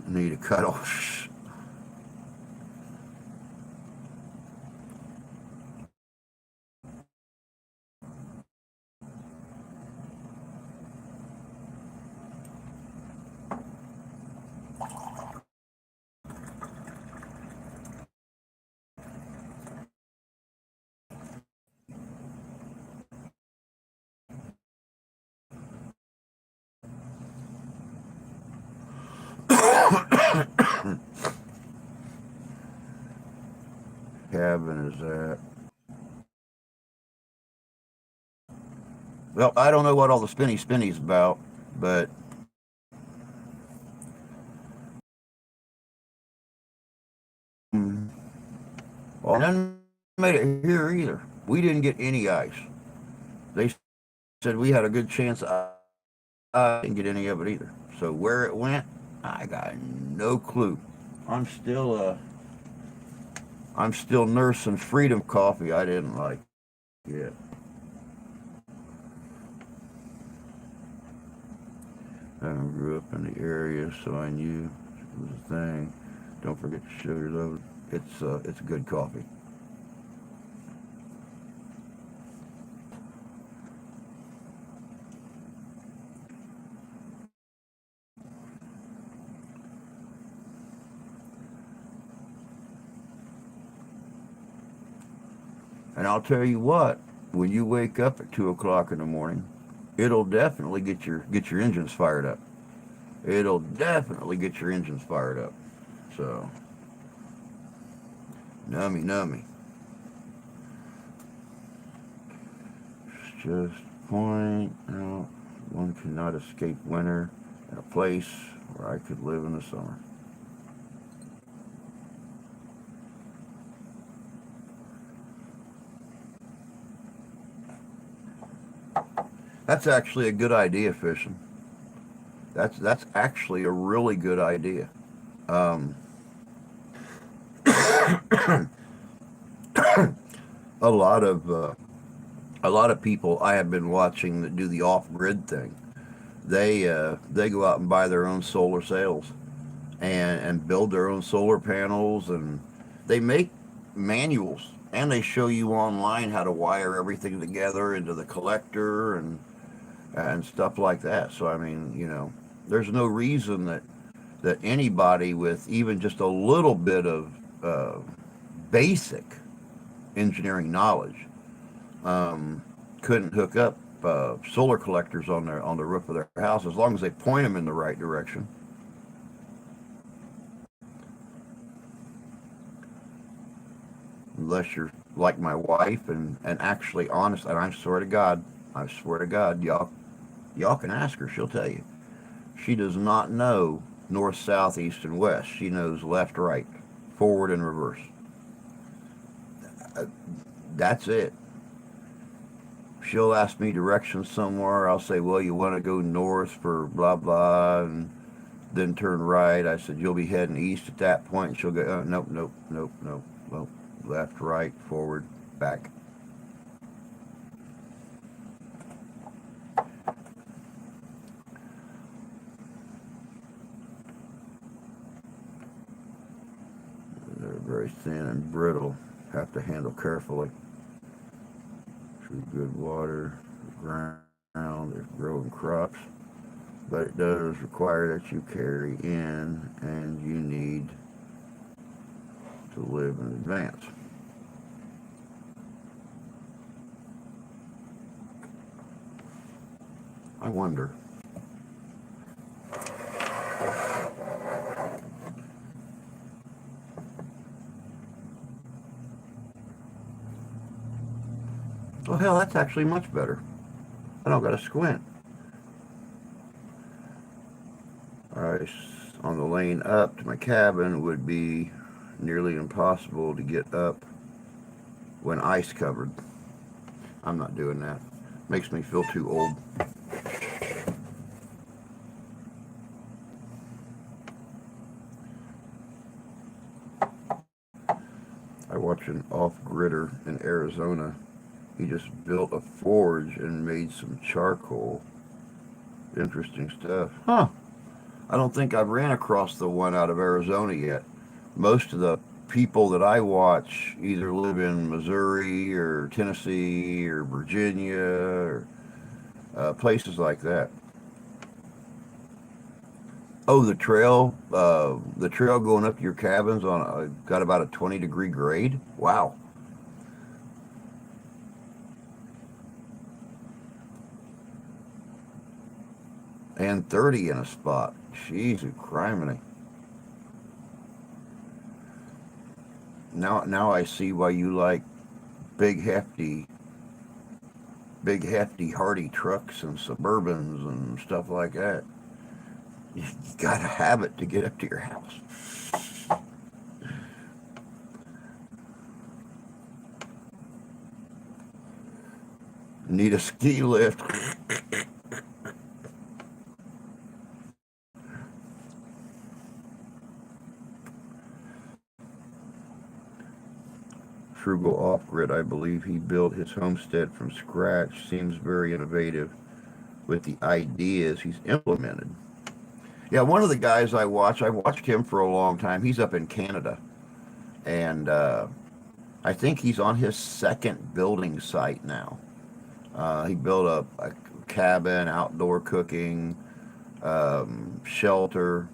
Need a cut off. Cabin is that? Well, I don't know what all the spinny's about, but well, none made it here either. We didn't get any ice. They said we had a good chance. I didn't get any of it either. So where it went, I got no clue. I'm still I'm still nursing Freedom coffee I didn't like yet. I grew up in the area, so I knew it was a thing. Don't forget the sugar though. It's good coffee. And I'll tell you what, when you wake up at 2 o'clock in the morning, it'll definitely get your engines fired up. It'll definitely get your engines fired up. So, nummy, nummy. Just point out one cannot escape winter in a place where I could live in the summer. That's actually a good idea, fishing. That's actually a really good idea. Um, a lot of a lot of people I have been watching that do the off grid thing. They go out and buy their own solar sails and build their own solar panels, and they make manuals and they show you online how to wire everything together into the collector and stuff like that. So I mean, there's no reason that anybody with even just a little bit of basic engineering knowledge couldn't hook up solar collectors on the roof of their house as long as they point them in the right direction. Unless you're like my wife and actually honest, and I swear to God, y'all can ask her, she'll tell you. She does not know north, south, east, and west. She knows left, right, forward, and reverse. Uh, that's it. She'll ask me directions somewhere. I'll say, well, you want to go north for blah, blah, and then turn right. I said, you'll be heading east at that point. And she'll go, nope, nope, nope, nope. Well, left, right, forward, back. They're very thin and brittle. Have to handle carefully. Through good water, ground, there's growing crops. But it does require that you carry in and you need to live in advance. I wonder. Oh, hell, that's actually much better. I don't got to squint. Alright, on the lane up to my cabin would be nearly impossible to get up when ice covered. I'm not doing that. Makes me feel too old. I watched an off-gridder in Arizona. He just built a forge and made some charcoal. Interesting stuff. Huh. I don't think I've ran across the one out of Arizona yet. Most of the people that I watch either live in Missouri or Tennessee or Virginia or places like that. Oh, the trail going up to your cabins on got about a 20-degree grade. Wow, and 30 in a spot. Jeez, criminy. Now I see why you like big hefty, hardy trucks and Suburbans and stuff like that. You gotta have it to get up to your house. Need a ski lift. Frugal off grid, I believe he built his homestead from scratch. Seems very innovative with the ideas he's implemented. Yeah, one of the guys I watched him for a long time. He's up in Canada, and I think he's on his second building site now. He built a cabin, outdoor cooking, shelter,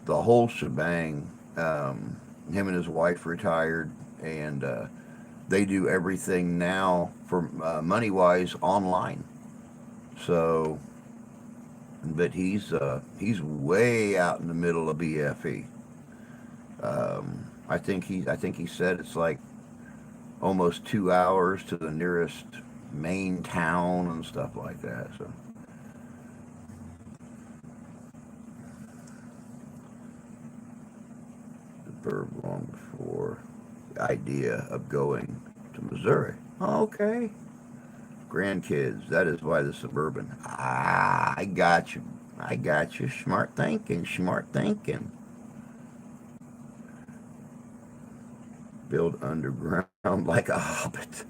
the whole shebang. Him and his wife retired, and they do everything now for money wise online. So, but he's way out in the middle of BFE. I think he said it's like almost 2 hours to the nearest main town and stuff like that. So the verb long before the idea of going to Missouri. Okay. Grandkids. That is why the suburban. Ah, I got you. I got you. Smart thinking. Smart thinking. Build underground like a hobbit.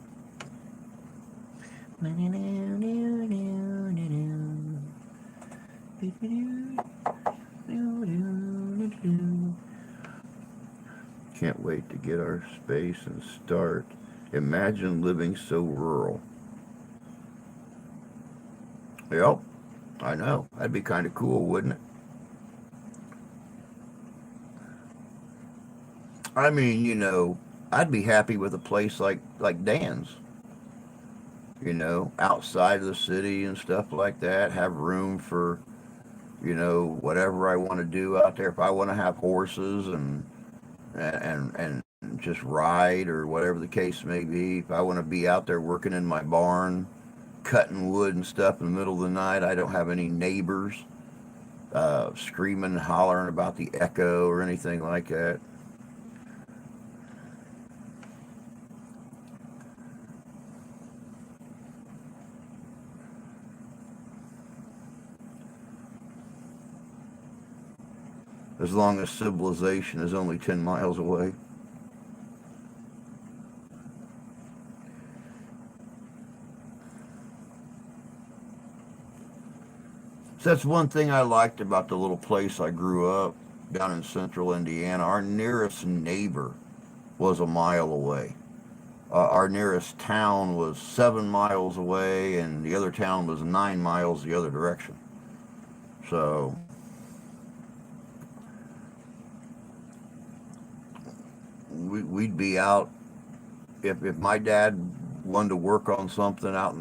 Can't wait to get our space and start. Imagine living so rural. Yep, I know. That'd be kind of cool, wouldn't it? I mean, I'd be happy with a place like Dan's. Outside of the city and stuff like that. Have room for whatever I want to do out there. If I want to have horses and just ride or whatever the case may be. If I want to be out there working in my barn, cutting wood and stuff in the middle of the night, I don't have any neighbors screaming and hollering about the echo or anything like that. As long as civilization is only 10 miles away. So that's one thing I liked about the little place I grew up down in central Indiana. Our nearest neighbor was a mile away. Our nearest town was 7 miles away, and the other town was 9 miles the other direction. So we'd be out if my dad wanted to work on something out in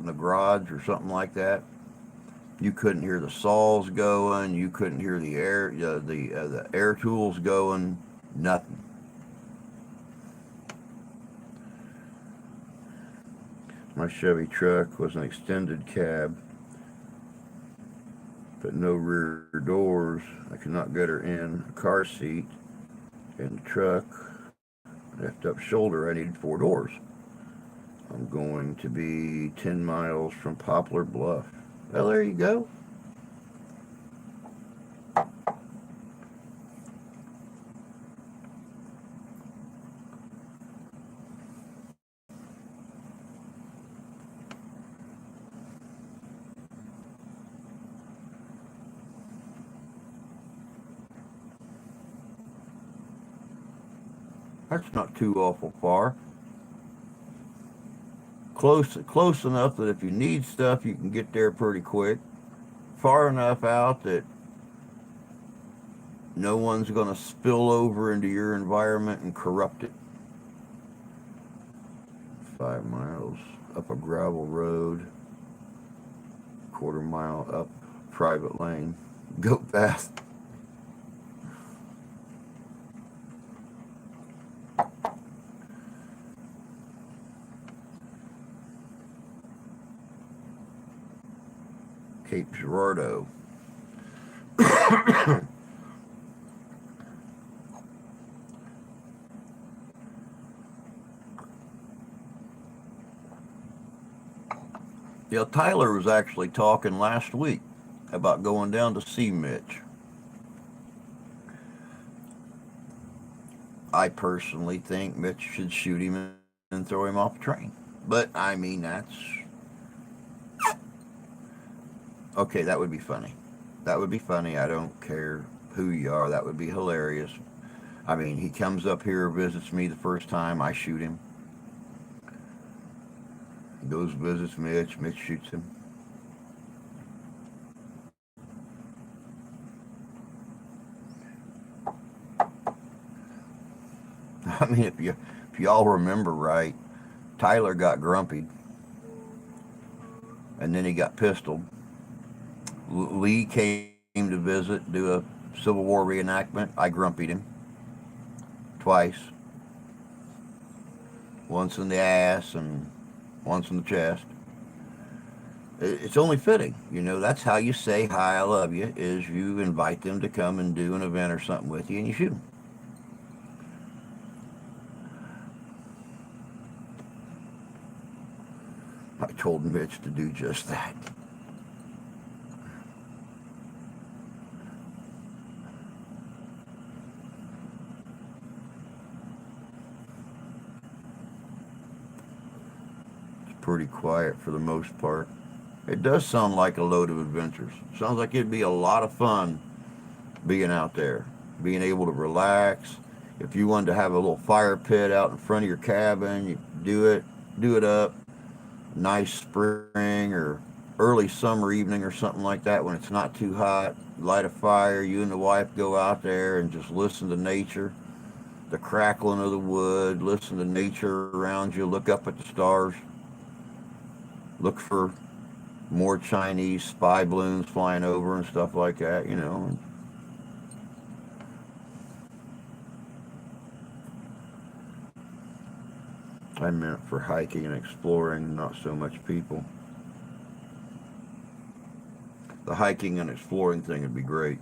the garage or something like that. You couldn't hear the saws going. You couldn't hear the air tools going. Nothing. My Chevy truck was an extended cab, but no rear doors. I could not get her in a car seat. In the truck, left up shoulder, I needed 4 doors. I'm going to be 10 miles from Poplar Bluff. Well, there you go. That's not too awful far. Close enough that if you need stuff, you can get there pretty quick. Far enough out that no one's going to spill over into your environment and corrupt it. 5 miles up a gravel road, quarter-mile up private lane. Go fast. Cape Girardeau. Yeah, Tyler was actually talking last week about going down to see Mitch. I personally think Mitch should shoot him and throw him off a train. But I mean, that's okay. That would be funny. That would be funny. I don't care who you are. That would be hilarious. I mean, he comes up here, visits me the first time. I shoot him. He goes visits Mitch. Mitch shoots him. I mean, if y'all remember right, Tyler got grumpy, and then he got pistoled. Lee came to visit, do a Civil War reenactment. I grumpied him twice, once in the ass and once in the chest. It's only fitting, That's how you say hi, I love you. Is you invite them to come and do an event or something with you, and you shoot them. I told Mitch to do just that. It's pretty quiet for the most part. It does sound like a load of adventures. Sounds like it'd be a lot of fun being out there, being able to relax. If you wanted to have a little fire pit out in front of your cabin, you do it up. Nice spring or early summer evening or something like that when it's not too hot. Light a fire. You and the wife go out there and just listen to nature, the crackling of the wood. Listen to nature around you. Look up at the stars. Look for more Chinese spy balloons flying over and stuff like that. I meant for hiking and exploring, not so much people. The hiking and exploring thing would be great.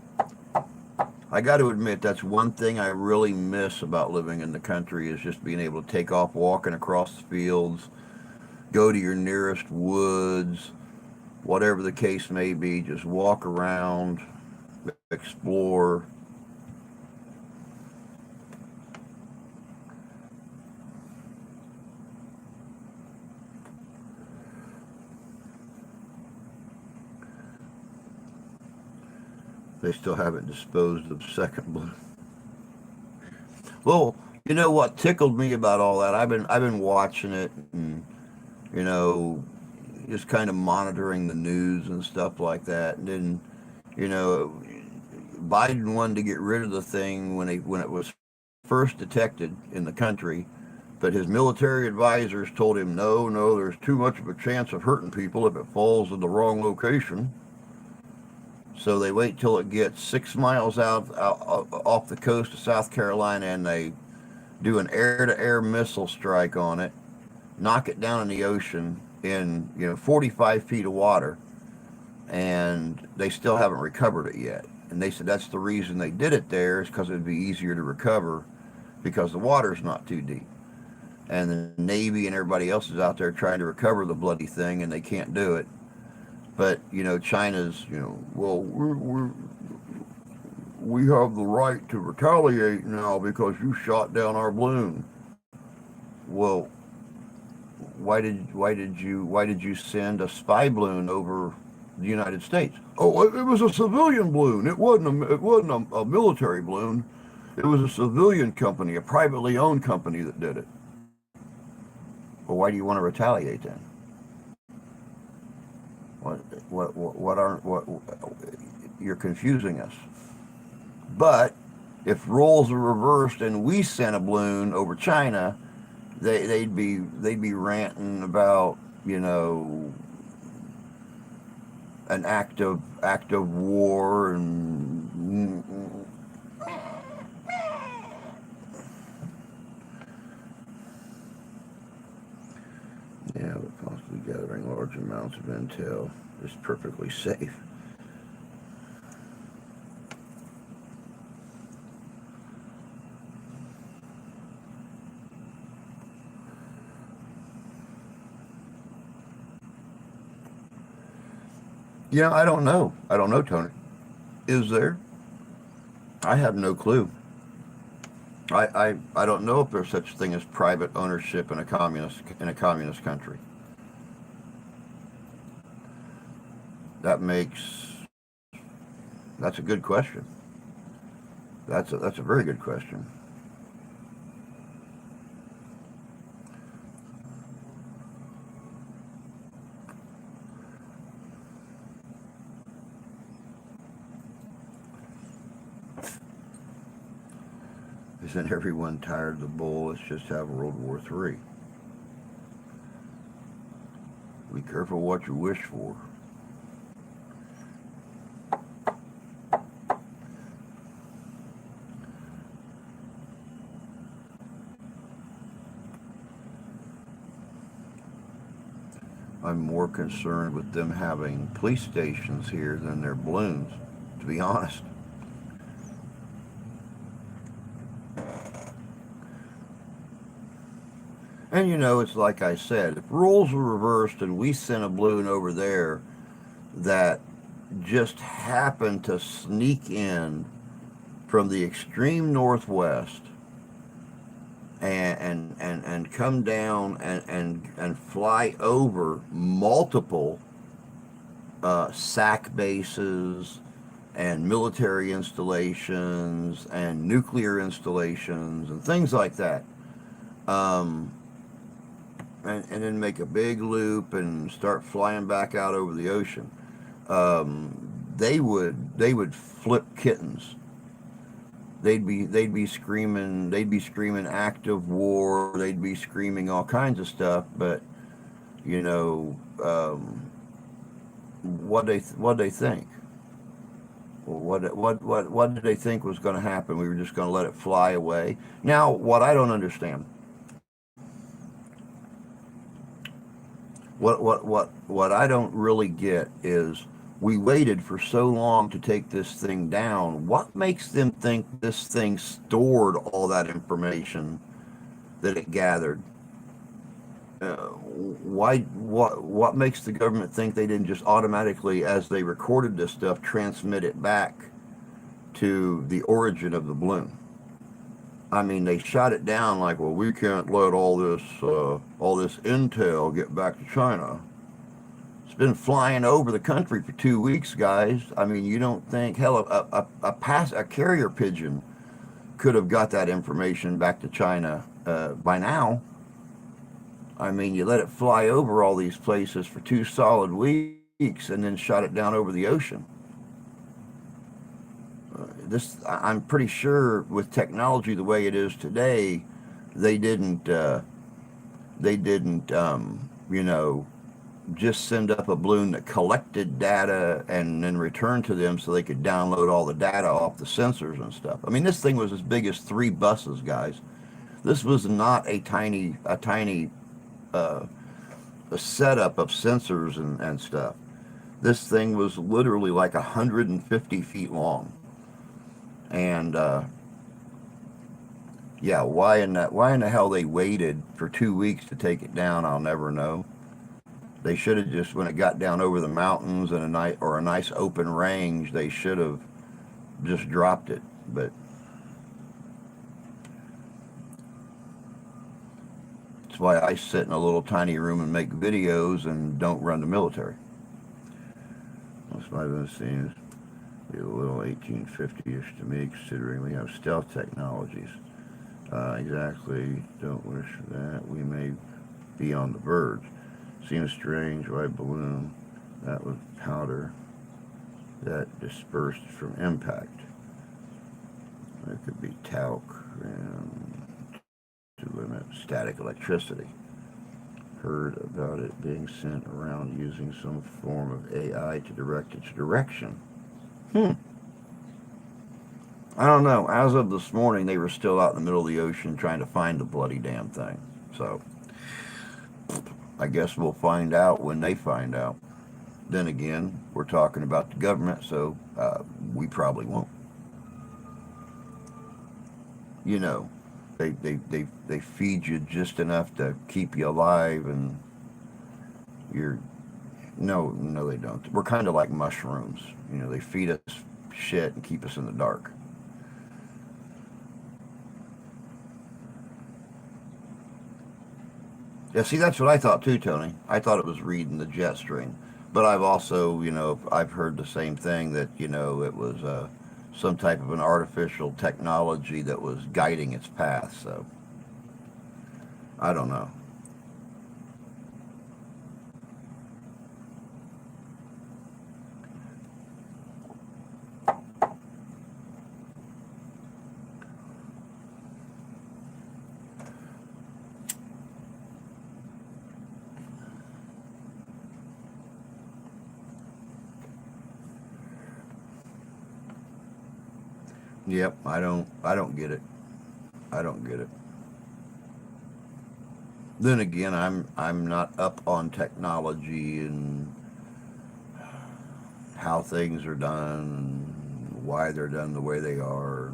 I got to admit, that's one thing I really miss about living in the country is just being able to take off walking across the fields, go to your nearest woods, whatever the case may be, just walk around, explore. They still haven't disposed of second blood. Well, you know what tickled me about all that? I've been watching it and you know just kind of monitoring the news and stuff like that. And then you know Biden wanted to get rid of the thing when it was first detected in the country, but his military advisors told him no, no, there's too much of a chance of hurting people if it falls in the wrong location. So they wait till it gets 6 miles out off the coast of South Carolina, and they do an air-to-air missile strike on it, knock it down in the ocean in 45 feet of water, and they still haven't recovered it yet. And they said that's the reason they did it there is because it would be easier to recover because the water's not too deep. And the Navy and everybody else is out there trying to recover the bloody thing, and they can't do it. But China's well we have the right to retaliate now because you shot down our balloon. Well, why did you send a spy balloon over the United States? Oh, it was a civilian balloon. It wasn't a military balloon. It was a civilian company, a privately owned company that did it. Well, why do you want to retaliate then? What what aren't what you're confusing us. But if roles are reversed and we sent a balloon over China, they'd be ranting about an act of war and yeah, but possibly gathering large amounts of intel is perfectly safe. I don't know. I don't know, Tony. Is there? I have no clue. I don't know if there's such a thing as private ownership in a communist country. That makes that's a good question. That's a very good question. Isn't everyone tired of the bull? Let's just have World War III. Be careful what you wish for. I'm more concerned with them having police stations here than their balloons, to be honest. And it's like I said, if roles were reversed and we sent a balloon over there that just happened to sneak in from the extreme northwest and come down and fly over multiple SAC bases and military installations and nuclear installations and things like that. Um, and then make a big loop and start flying back out over the ocean. They would flip kittens. They'd be screaming active war. They'd be screaming all kinds of stuff. But you know, what they think? What did they think was going to happen? We were just going to let it fly away. Now, what I don't understand, what I don't really get is we waited for so long to take this thing down. What makes them think this thing stored all that information that it gathered? Why? What makes the government think they didn't just automatically, as they recorded this stuff, transmit it back to the origin of the balloon? I mean, they shot it down like, well, we can't let all this intel get back to China. It's been flying over the country for 2 weeks, guys. I mean, you don't think, hell, a carrier pigeon could have got that information back to China by now. I mean, you let it fly over all these places for 2 solid weeks and then shot it down over the ocean. I'm pretty sure with technology the way it is today, they didn't just send up a balloon that collected data and then returned to them so they could download all the data off the sensors and stuff. I mean, this thing was as big as 3 buses, guys. This was not a tiny a setup of sensors and stuff. This thing was literally like 150 feet long. And yeah, why in the hell they waited for 2 weeks to take it down, I'll never know. They should have just, when it got down over the mountains and a nice open range, they should have just dropped it. But that's why I sit in a little tiny room and make videos and don't run the military. Most of my scenes be a little 1850-ish to me, considering we have stealth technologies. Exactly. Don't wish for that. We may be on the verge. Seen a strange white balloon that was powder that dispersed from impact. It could be talc to limit static electricity. Heard about it being sent around using some form of AI to direct its direction. I don't know. As of this morning, they were still out in the middle of the ocean trying to find the bloody damn thing. So I guess we'll find out when they find out. Then again, we're talking about the government, so we probably won't. You know, they feed you just enough to keep you alive, and you're no, they don't. We're kind of like mushrooms. They feed us shit and keep us in the dark. Yeah, see, that's what I thought too, Tony. I thought it was reading the jet stream, but I've also, I've heard the same thing that it was some type of an artificial technology that was guiding its path. So I don't know. Yep, I don't get it. I don't get it. Then again, I'm not up on technology and how things are done and why they're done the way they are.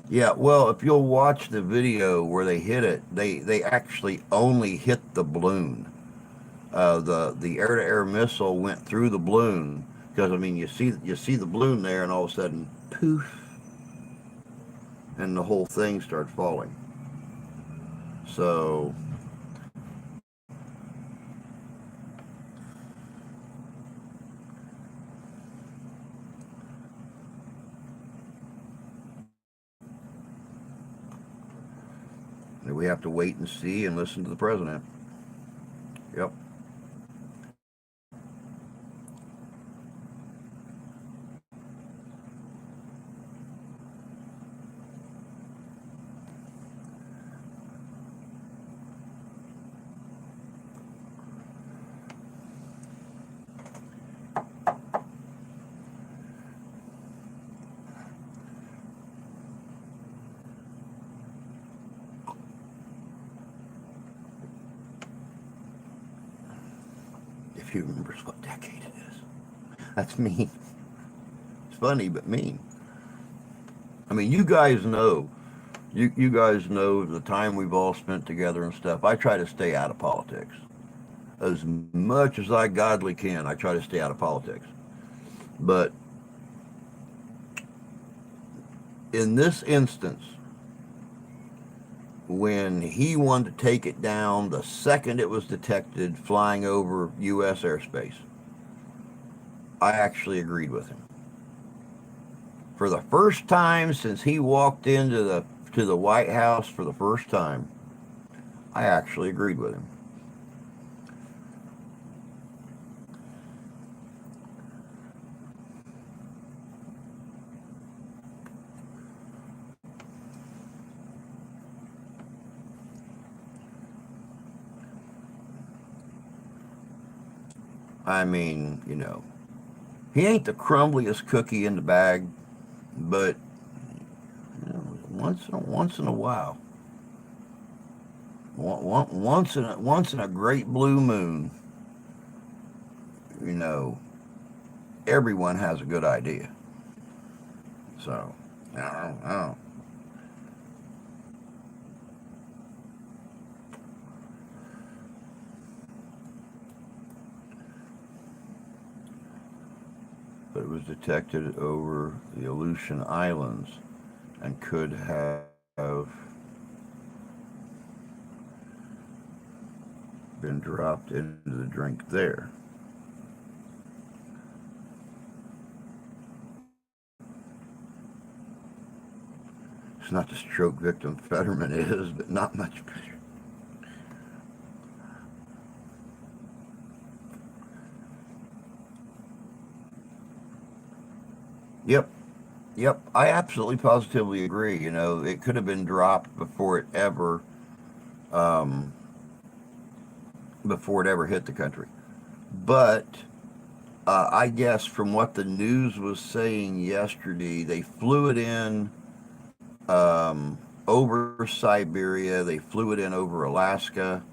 Yeah, well, if you'll watch the video where they hit it, they actually only hit the balloon. The air to air missile went through the balloon because I mean you see the balloon there, and all of a sudden poof, and the whole thing started falling. So we have to wait and see and listen to the president. Yep. If he remembers what decade it is, that's mean. It's funny but mean. I mean, you guys know the time we've all spent together and stuff. I try to stay out of politics as much as I godly can. I try to stay out of politics. But in this instance, when he wanted to take it down the second it was detected flying over U.S. airspace, I actually agreed with him. For the first time since he walked into the White House for the first time, I actually agreed with him. I mean, he ain't the crumbliest cookie in the bag, but once in a while, once in a great blue moon, you know, everyone has a good idea. So, I don't know. But it was detected over the Aleutian Islands and could have been dropped into the drink there. It's not the stroke victim Fetterman is, but not much better. Yep, yep. I absolutely positively agree. It could have been dropped um, before it ever hit the country. But I guess from what the news was saying yesterday, they flew it in over Siberia. They flew it in over Alaska.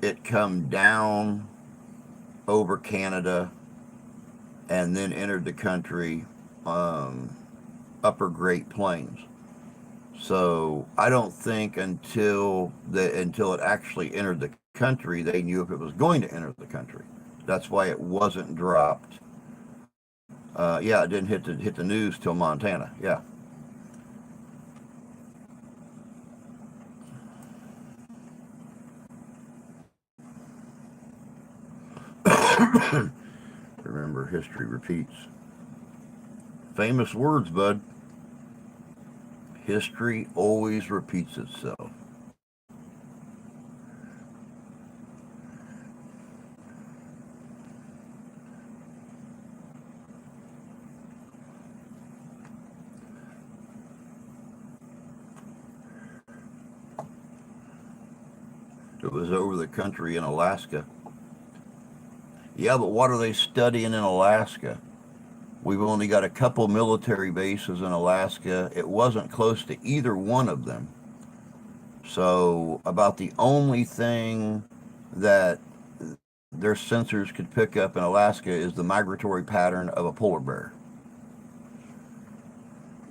It come down over Canada and then entered the country, um, upper Great Plains. So I don't think until it actually entered the country, they knew if it was going to enter the country. That's why it wasn't dropped. Yeah, it didn't hit the news till Montana. Yeah. Remember, history repeats. Famous words, bud. History always repeats itself. It was over the country in Alaska. Yeah, but what are they studying in Alaska? We've only got a couple military bases in Alaska. It wasn't close to either one of them. So, about the only thing that their sensors could pick up in Alaska is the migratory pattern of a polar bear.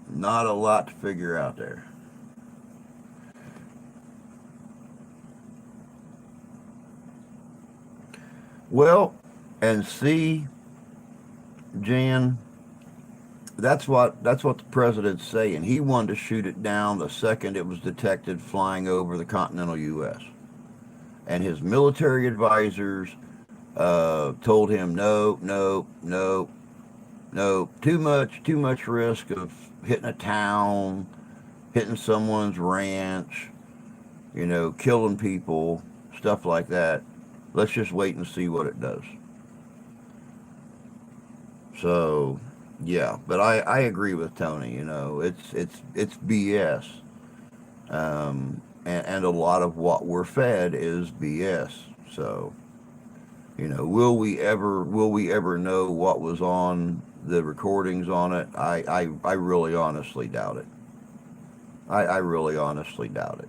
Not a lot to figure out there. Well, and see, Jan, that's what the president's saying. He wanted to shoot it down the second it was detected flying over the continental U.S. And his military advisors told him, no, no, no, no, too much risk of hitting a town, hitting someone's ranch, killing people, stuff like that. Let's just wait and see what it does. So, yeah, but I agree with Tony. It's BS, and a lot of what we're fed is BS. So, will we ever know what was on the recordings on it? I really honestly doubt it. I really honestly doubt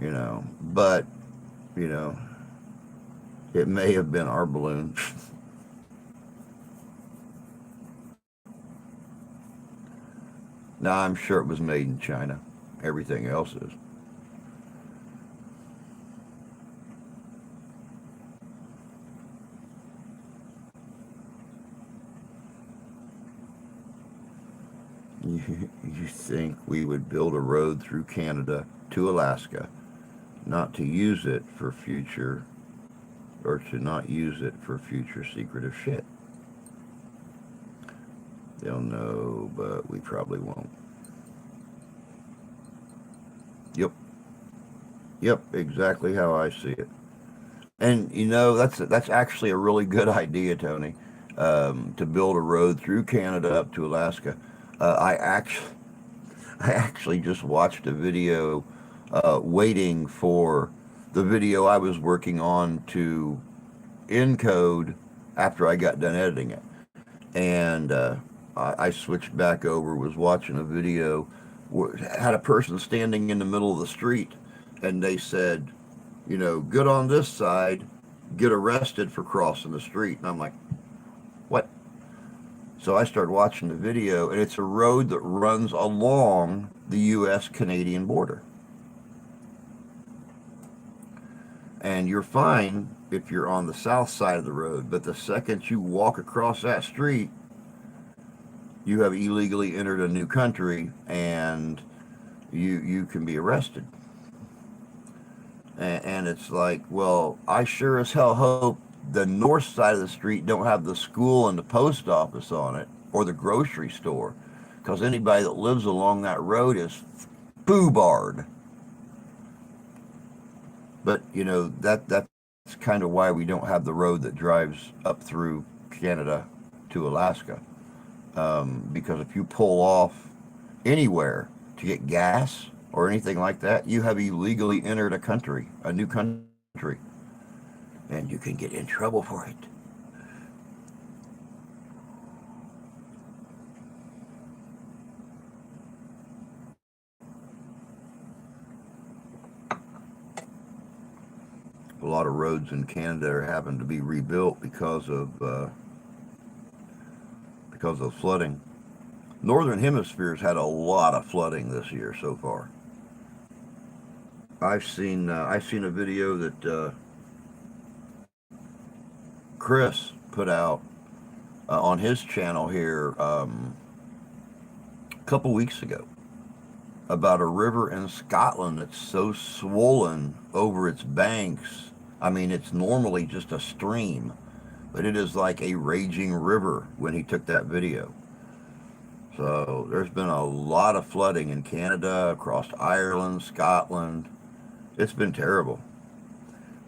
it. But you know, it may have been our balloon. Now I'm sure it was made in China. Everything else is. You think we would build a road through Canada to Alaska, not to use it for future, or to not use it for future secretive shit? They'll know, but we probably won't. Yep, yep, exactly how I see it. And that's actually a really good idea, Tony, to build a road through Canada up to Alaska. I actually just watched a video waiting for the video I was working on to encode after I got done editing it. And I switched back over, was watching a video, had a person standing in the middle of the street, and they said, good on this side, get arrested for crossing the street. And I'm like, what? So I started watching the video, and it's a road that runs along the U.S. Canadian border. And you're fine if you're on the south side of the road, but the second you walk across that street, you have illegally entered a new country, and you can be arrested. And it's like, well, I sure as hell hope the north side of the street don't have the school and the post office on it or the grocery store, because anybody that lives along that road is foobarred. But that's kind of why we don't have the road that drives up through Canada to Alaska. Because if you pull off anywhere to get gas or anything like that, you have illegally entered a new country, and you can get in trouble for it. A lot of roads in Canada are having to be rebuilt because of flooding. Northern Hemisphere's had a lot of flooding this year so far. I've seen a video that Chris put out on his channel here a couple weeks ago about a river in Scotland that's so swollen over its banks. I mean, it's normally just a stream, but it is like a raging river when he took that video. So there's been a lot of flooding in Canada, across Ireland, Scotland. It's been terrible.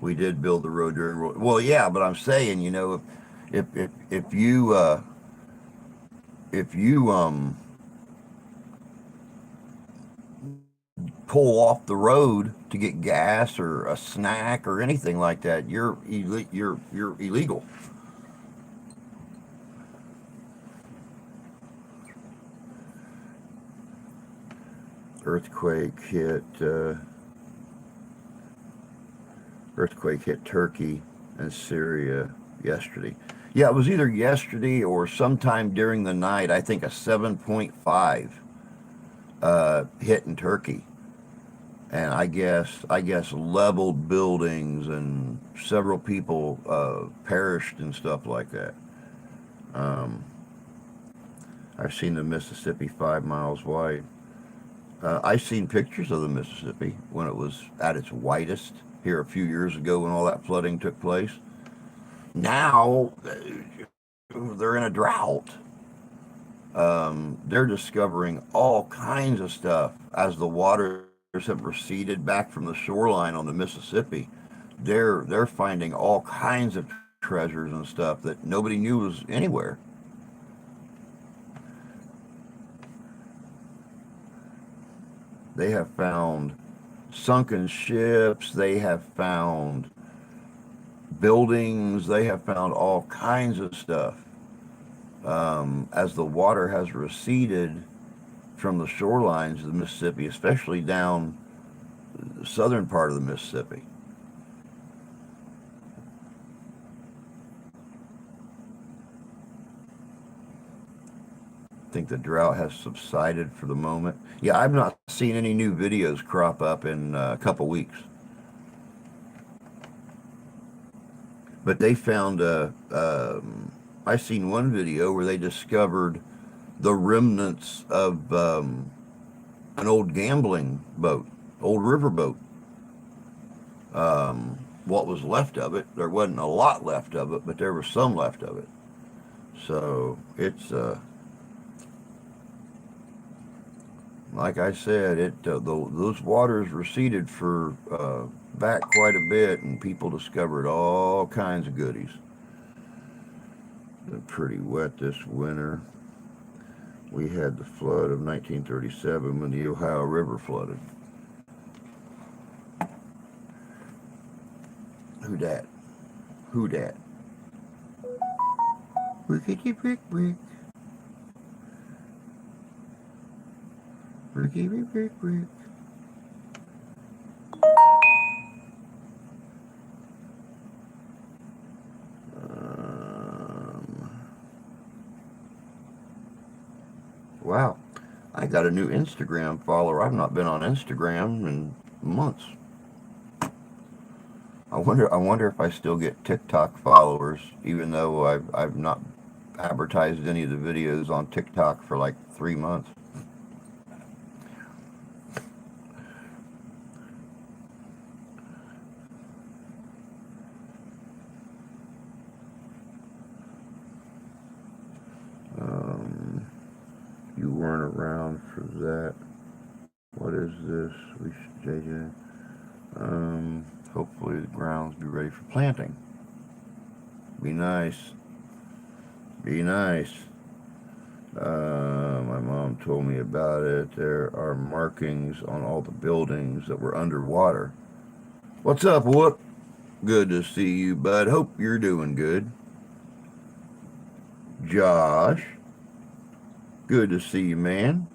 We did build the road during. Well, yeah, but I'm saying, if you pull off the road to get gas or a snack or anything like that, you're illegal. Earthquake hit. Earthquake hit Turkey and Syria yesterday. Yeah, it was either yesterday or sometime during the night. I think a 7.5 hit in Turkey, and I guess leveled buildings and several people perished and stuff like that. Um, I've seen the Mississippi 5 miles wide. I've seen pictures of the Mississippi when it was at its widest here a few years ago when all that flooding took place. Now they're in a drought. They're discovering all kinds of stuff as the waters have receded back from the shoreline on the Mississippi. They're finding all kinds of treasures and stuff that nobody knew was anywhere. They have found sunken ships. They have found buildings. They have found all kinds of stuff. As the water has receded from the shorelines of the Mississippi, especially down the southern part of the Mississippi. I think the drought has subsided for the moment. Yeah, I've not seen any new videos crop up in a couple weeks. But they found I seen one video where they discovered the remnants of an old gambling boat, old river boat. What was left of it? There wasn't a lot left of it, but there was some left of it. So it's like I said, those waters receded for back quite a bit, and people discovered all kinds of goodies. Been pretty wet this winter. We had the flood of 1937 when the Ohio River flooded. Who dat? Who dat? Rickety brick brick. Rickety brick brick. Wow, I got a new Instagram follower. I've not been on Instagram in months. I wonder if I still get TikTok followers, even though I've not advertised any of the videos on TikTok for like 3 months. Um, you weren't around for that. What is this? We should, JJ. Hopefully the grounds be ready for planting. Be nice. Be nice. My mom told me about it. There are markings on all the buildings that were underwater. What's up, Whoop? Good to see you, bud. Hope you're doing good. Josh, good to see you, man.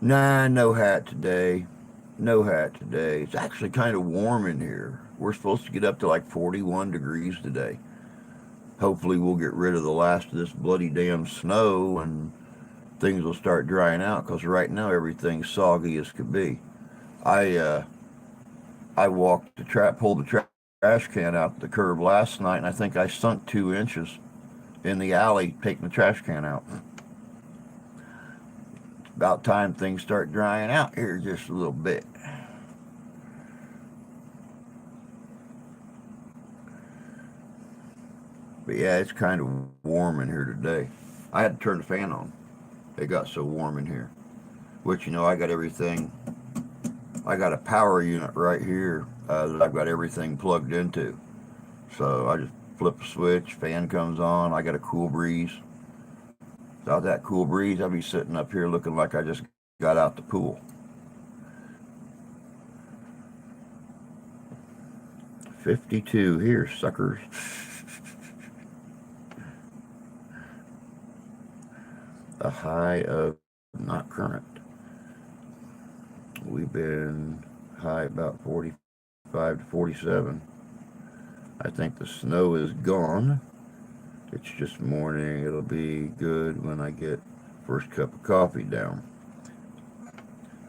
Nah, no hat today. No hat today. It's actually kind of warm in here. We're supposed to get up to like 41 degrees today. Hopefully we'll get rid of the last of this bloody damn snow and things will start drying out, because right now everything's soggy as could be. I walked pulled the trash can out the curb last night, and I think I sunk 2 inches in the alley taking the trash can out. It's about time things start drying out here just a little bit. But yeah, it's kind of warm in here today. I had to turn the fan on. It got so warm in here. Which, I got everything. I got a power unit right here that I've got everything plugged into. So I just flip a switch, fan comes on, I got a cool breeze. Without that cool breeze, I'd be sitting up here looking like I just got out the pool. 52 here, suckers. A high of not current. We've been high about 45 to 47. I think the snow is gone. It's just morning. It'll be good when I get first cup of coffee down.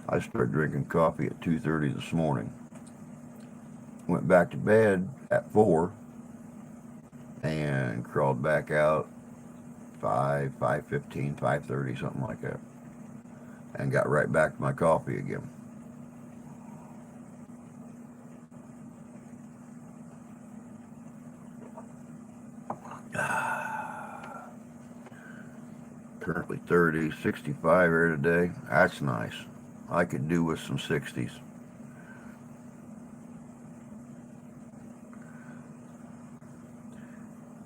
I started drinking coffee at 2:30 this morning. Went back to bed at 4 and crawled back out 5:15, 5:30, something like that, and got right back to my coffee again. Currently 30, 65 here today. That's nice. I could do with some 60s.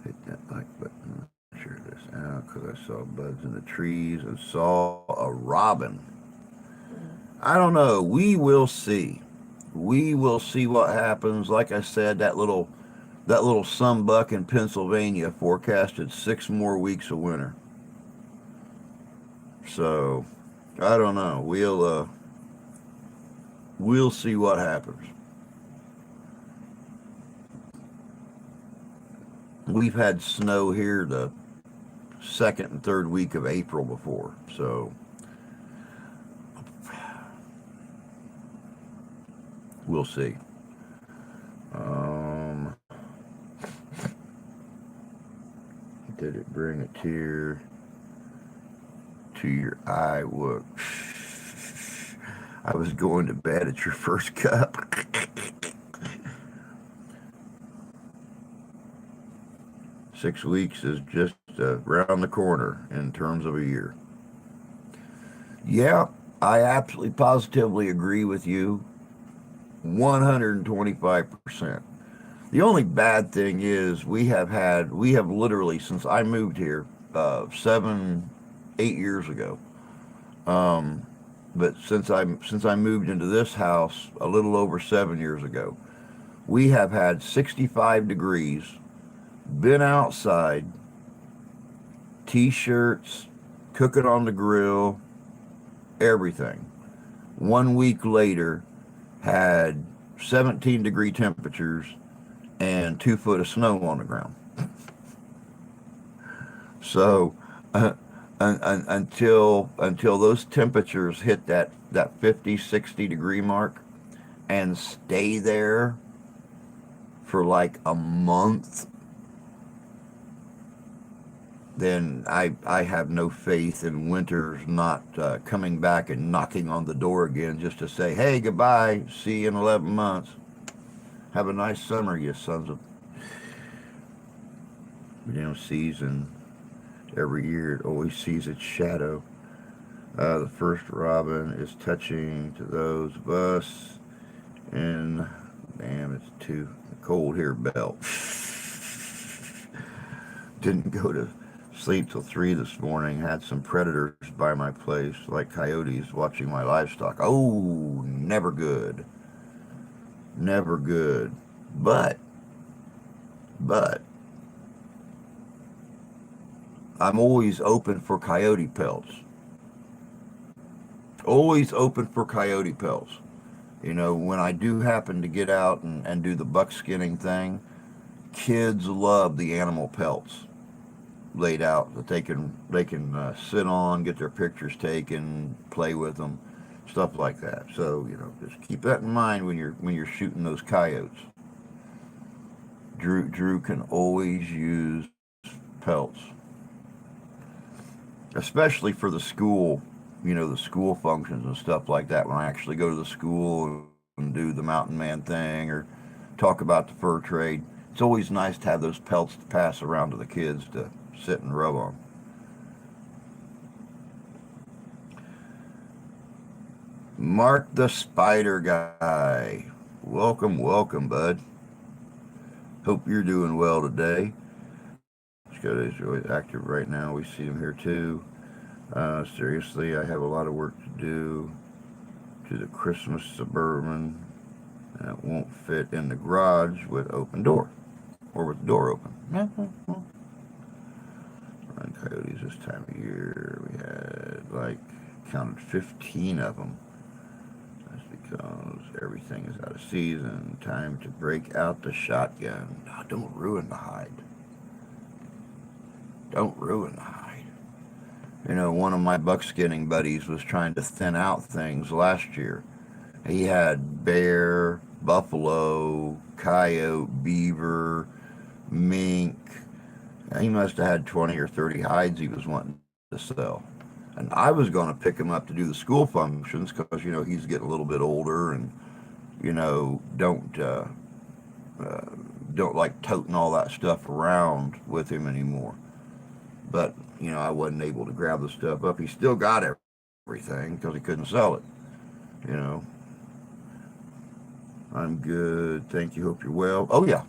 Hit that like button. Share this out because I saw buds in the trees and saw a robin. I don't know. We will see. We will see what happens. Like I said, that little sunbuck in Pennsylvania forecasted 6 more weeks of winter. So I don't know. We'll see what happens. We've had snow here the second and third week of April before, so we'll see. Um, did it bring a tear to your eye? Look, I was going to bed at your first cup. 6 weeks is just around the corner in terms of a year. Yeah, I absolutely positively agree with you 125%. The only bad thing is we have literally, since I moved here 8 years ago, but since I moved into this house a little over 7 years ago, we have had 65 degrees, been outside, t-shirts, cooking on the grill, everything. 1 week later, had 17-degree temperatures and 2 foot of snow on the ground. So until those temperatures hit that 50, 60 degree mark and stay there for like a month, then I have no faith in winters not coming back and knocking on the door again just to say, hey, goodbye, see you in 11 months. Have a nice summer, you sons of... Season, every year it always sees its shadow. The first robin is touching to those of us in, damn, it's too cold here, belt. Didn't go to sleep till 3 this morning. Had some predators by my place, like coyotes, watching my livestock. Oh, never good. Never good. But I'm always open for coyote pelts. Always open for coyote pelts. When I do happen to get out and do the buckskinning thing, kids love the animal pelts laid out that they can sit on, get their pictures taken, play with them, stuff like that. So just keep that in mind when you're shooting those coyotes. Drew can always use pelts, especially for the school, the school functions and stuff like that. When I actually go to the school and do the mountain man thing or talk about the fur trade, it's always nice to have those pelts to pass around to the kids to sit and rub on. Mark the Spider Guy. Welcome, bud. Hope you're doing well today. Scott is really active right now. We see him here too. Seriously, I have a lot of work to do to the Christmas Suburban, and it won't fit in the garage with open door or with the door open. Running coyotes this time of year, we had like counted 15 of them. That's because everything is out of season. Time to break out the shotgun. No, don't ruin the hide. Don't ruin the hide. You know, one of my buckskinning buddies was trying to thin out things last year. He had bear, buffalo, coyote, beaver, mink. He must have had 20 or 30 hides he was wanting to sell. And I was going to pick him up to do the school functions because, you know, he's getting a little bit older and, you know, uh, don't like toting all that stuff around with him anymore. But, you know, I wasn't able to grab the stuff up. He still got everything because he couldn't sell it, you know. I'm good. Thank you. Hope you're well. Oh, yeah.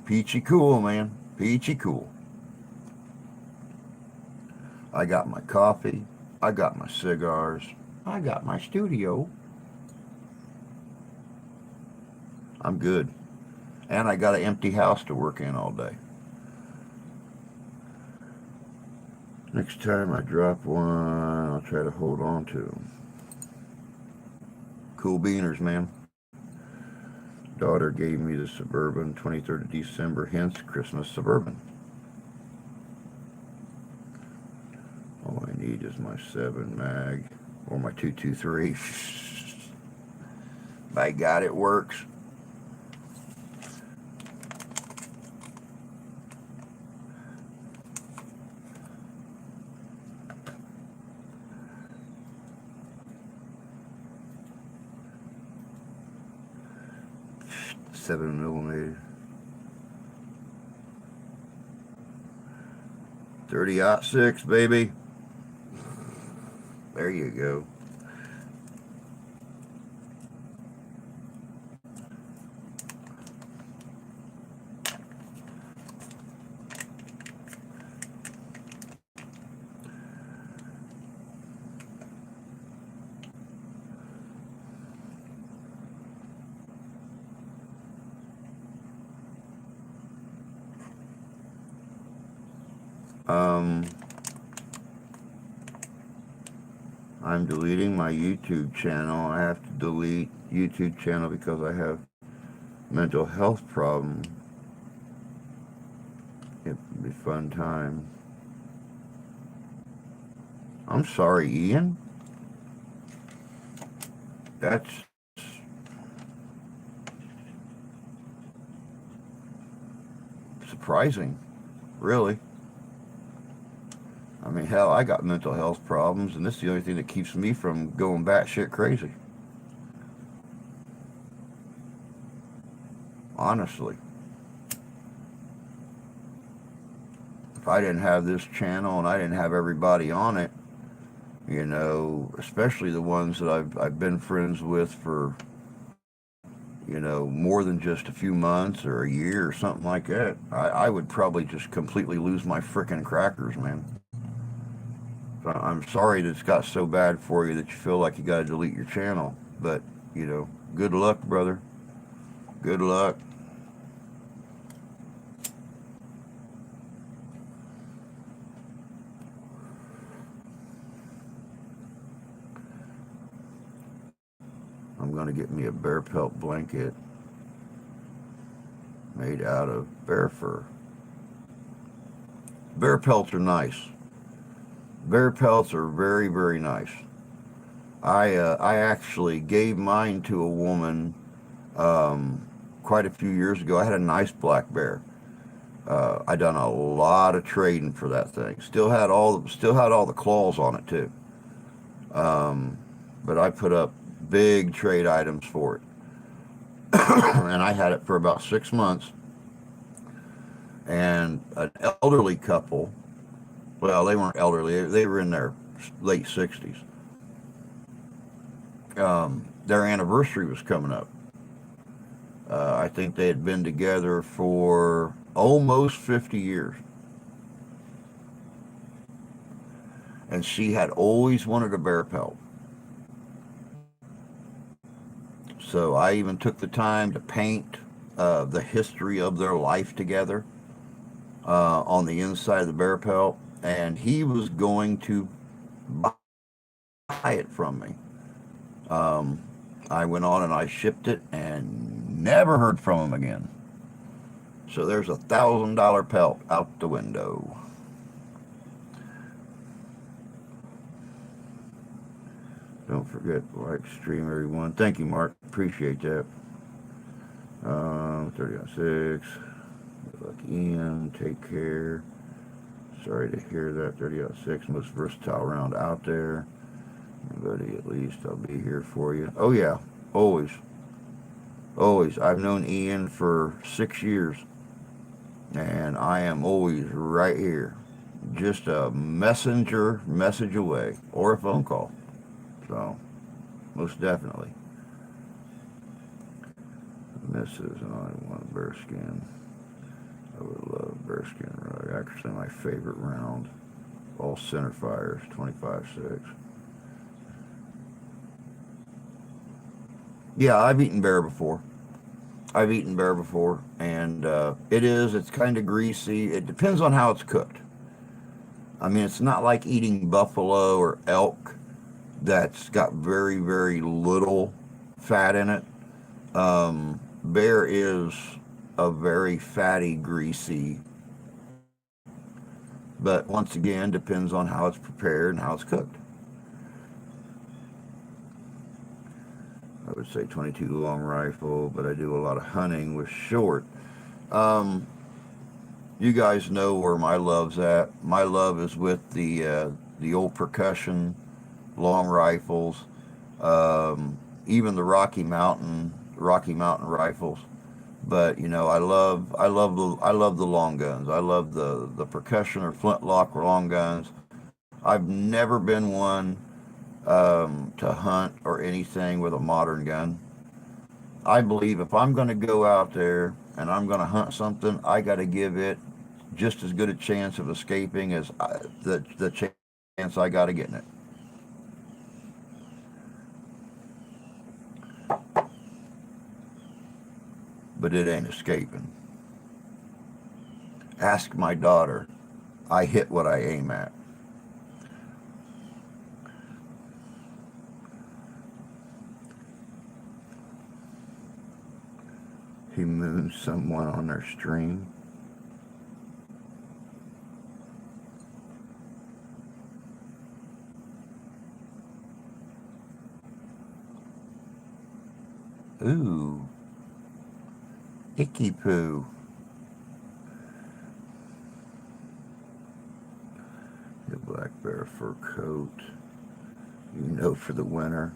Peachy cool, man. Peachy cool. I got my coffee. I got my cigars. I got my studio. I'm good. And I got an empty house to work in all day. Next time I drop one, I'll try to hold on to them. Cool beaners, man. Daughter gave me the Suburban 23rd of December, hence Christmas Suburban. All I need is my 7 mag or my 223. By God, it works. Seven millimeter. 30-06, baby. There you go. Um, I'm deleting my YouTube channel. I have to delete YouTube channel because I have mental health problem. It'd be a fun time. I'm sorry, Ian. That's surprising, really. I mean, hell, I got mental health problems, and this is the only thing that keeps me from going batshit crazy. Honestly. If I didn't have this channel and I didn't have everybody on it, you know, especially the ones that I've been friends with for, you know, more than just a few months or a year or something like that, I would probably just completely lose my frickin' crackers, man. So I'm sorry that it's got so bad for you that you feel like you got to delete your channel. But, you know, good luck, brother. Good luck. I'm going to get me a bear pelt blanket made out of bear fur. Bear pelts are nice. Bear pelts are very, very nice. I actually gave mine to a woman quite a few years ago. I had a nice black bear. I done a lot of trading for that thing. Still had all the claws on it too. But I put up big trade items for it, and I had it for about 6 months. And an elderly couple, well, they weren't elderly; they were in their late 60s. Their anniversary was coming up. I think they had been together for almost 50 years. and she had always wanted a bear pelt. So I even took the time to paint the history of their life together on the inside of the bear pelt, and he was going to buy it from me. Um, I went on and I shipped it and never heard from him again. So there's $1,000 pelt out the window. Don't forget to like, stream, everyone. Thank you, Mark. Appreciate that. 30 on 6. Good luck, Ian. Take care. Sorry to hear that. 30 on 6. Most versatile round out there. Everybody, at least I'll be here for you. Oh, yeah. Always. Always. I've known Ian for 6 years, and I am always right here. Just a messenger message away or a phone call. So, most definitely. Misses on one bear skin. I would love bear skin rug. Actually, my favorite round. All center fires, 25-6. Yeah, I've eaten bear before. I've eaten bear before, and it's kind of greasy. It depends on how it's cooked. I mean, it's not like eating buffalo or elk that's got very, very little fat in it. Bear is a very fatty, greasy, but once again, depends on how it's prepared and how it's cooked. I would say 22 long rifle, but I do a lot of hunting with short. Um, you guys know where my love's at. My love is with the old percussion long rifles, even the Rocky Mountain rifles. But I love the long guns. I love the percussion or flintlock long guns. I've never been one to hunt or anything with a modern gun. I believe if I'm going to go out there and I'm going to hunt something, I got to give it just as good a chance of escaping as the chance I got of getting it. But it ain't escaping. Ask my daughter. I hit what I aim at. He moons someone on their stream. Ooh, icky poo. The black bear fur coat. For the winter.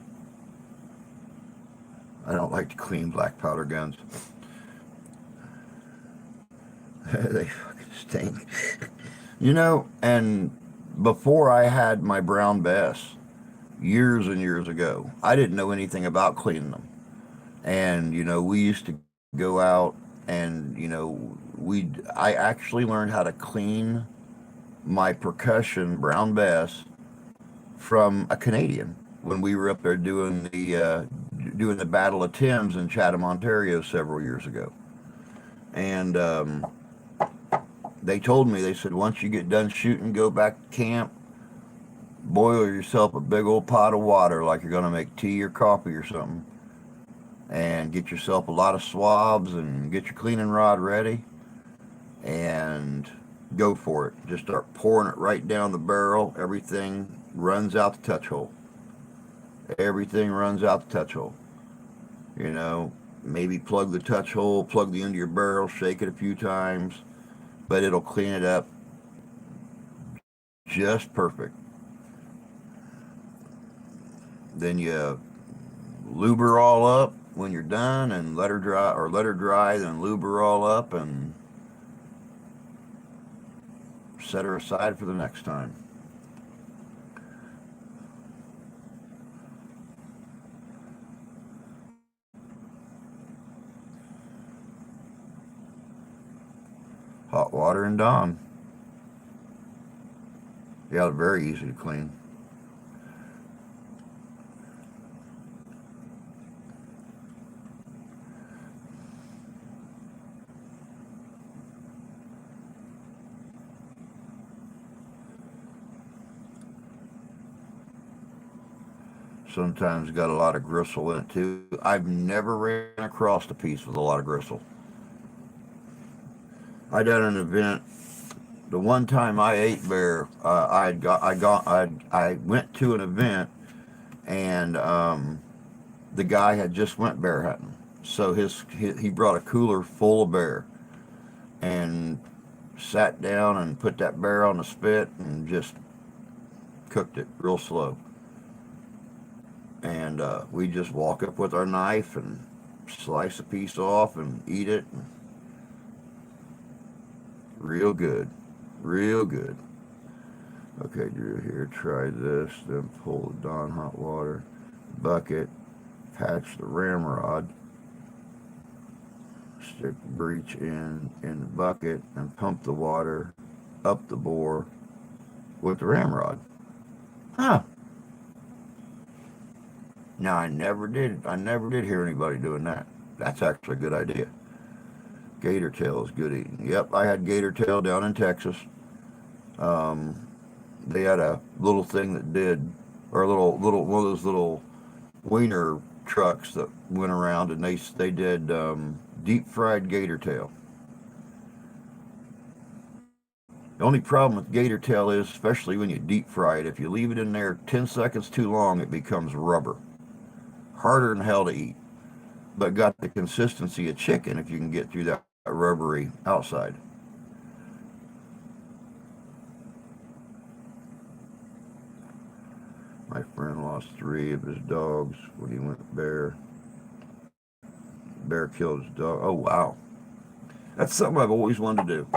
I don't like to clean black powder guns. They fucking stink. And before I had my brown bess, years and years ago, I didn't know anything about cleaning them. And, we used to go out and, I actually learned how to clean my percussion brown bess from a Canadian when we were up there doing the Battle of Thames in Chatham, Ontario several years ago. And they told me, they said, once you get done shooting, go back to camp, boil yourself a big old pot of water like you're going to make tea or coffee or something, and get yourself a lot of swabs and get your cleaning rod ready and go for it. Just start pouring it right down the barrel. Everything runs out the touch hole. Everything runs out the touch hole. Maybe plug the touch hole, plug the end of your barrel, shake it a few times, but it'll clean it up just perfect. Then you lube her all up when you're done and let her dry, then lube her all up and set her aside for the next time. Hot water and Dawn. Yeah, they're very easy to clean. Sometimes got a lot of gristle in it too. I've never ran across a piece with a lot of gristle. I done an event. The one time I ate bear, I went to an event, and the guy had just went bear hunting, so he brought a cooler full of bear, and sat down and put that bear on the spit and just cooked it real slow. And we just walk up with our knife and slice a piece off and eat it. Real good, real good. Okay, Drew, here, try this. Then pull the Dawn hot water bucket, patch the ramrod, stick the breech in the bucket, and pump the water up the bore with the ramrod. Huh. Now I never did hear anybody doing that. That's actually a good idea. Gator tail is good eating. Yep, I had gator tail down in Texas. Um, they had a little thing that did, or a little one of those little wiener trucks that went around, and they did deep fried gator tail. The only problem with gator tail is, especially when you deep fry it, if you leave it in there 10 seconds too long, it becomes rubber. Harder than hell to eat, but got the consistency of chicken if you can get through that rubbery outside. My friend lost three of his dogs when he went bear. Bear killed his dog. Oh wow, that's something I've always wanted to do.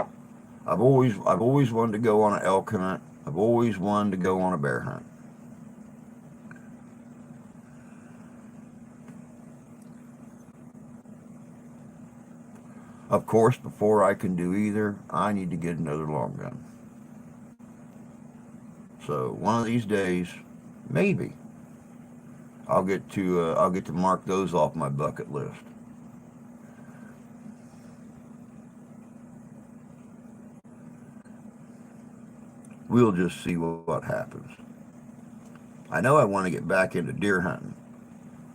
I've always wanted to go on an elk hunt. I've always wanted to go on a bear hunt. Of course, before I can do either, I need to get another long gun. So one of these days, maybe I'll get to mark those off my bucket list. We'll just see what happens. I know I want to get back into deer hunting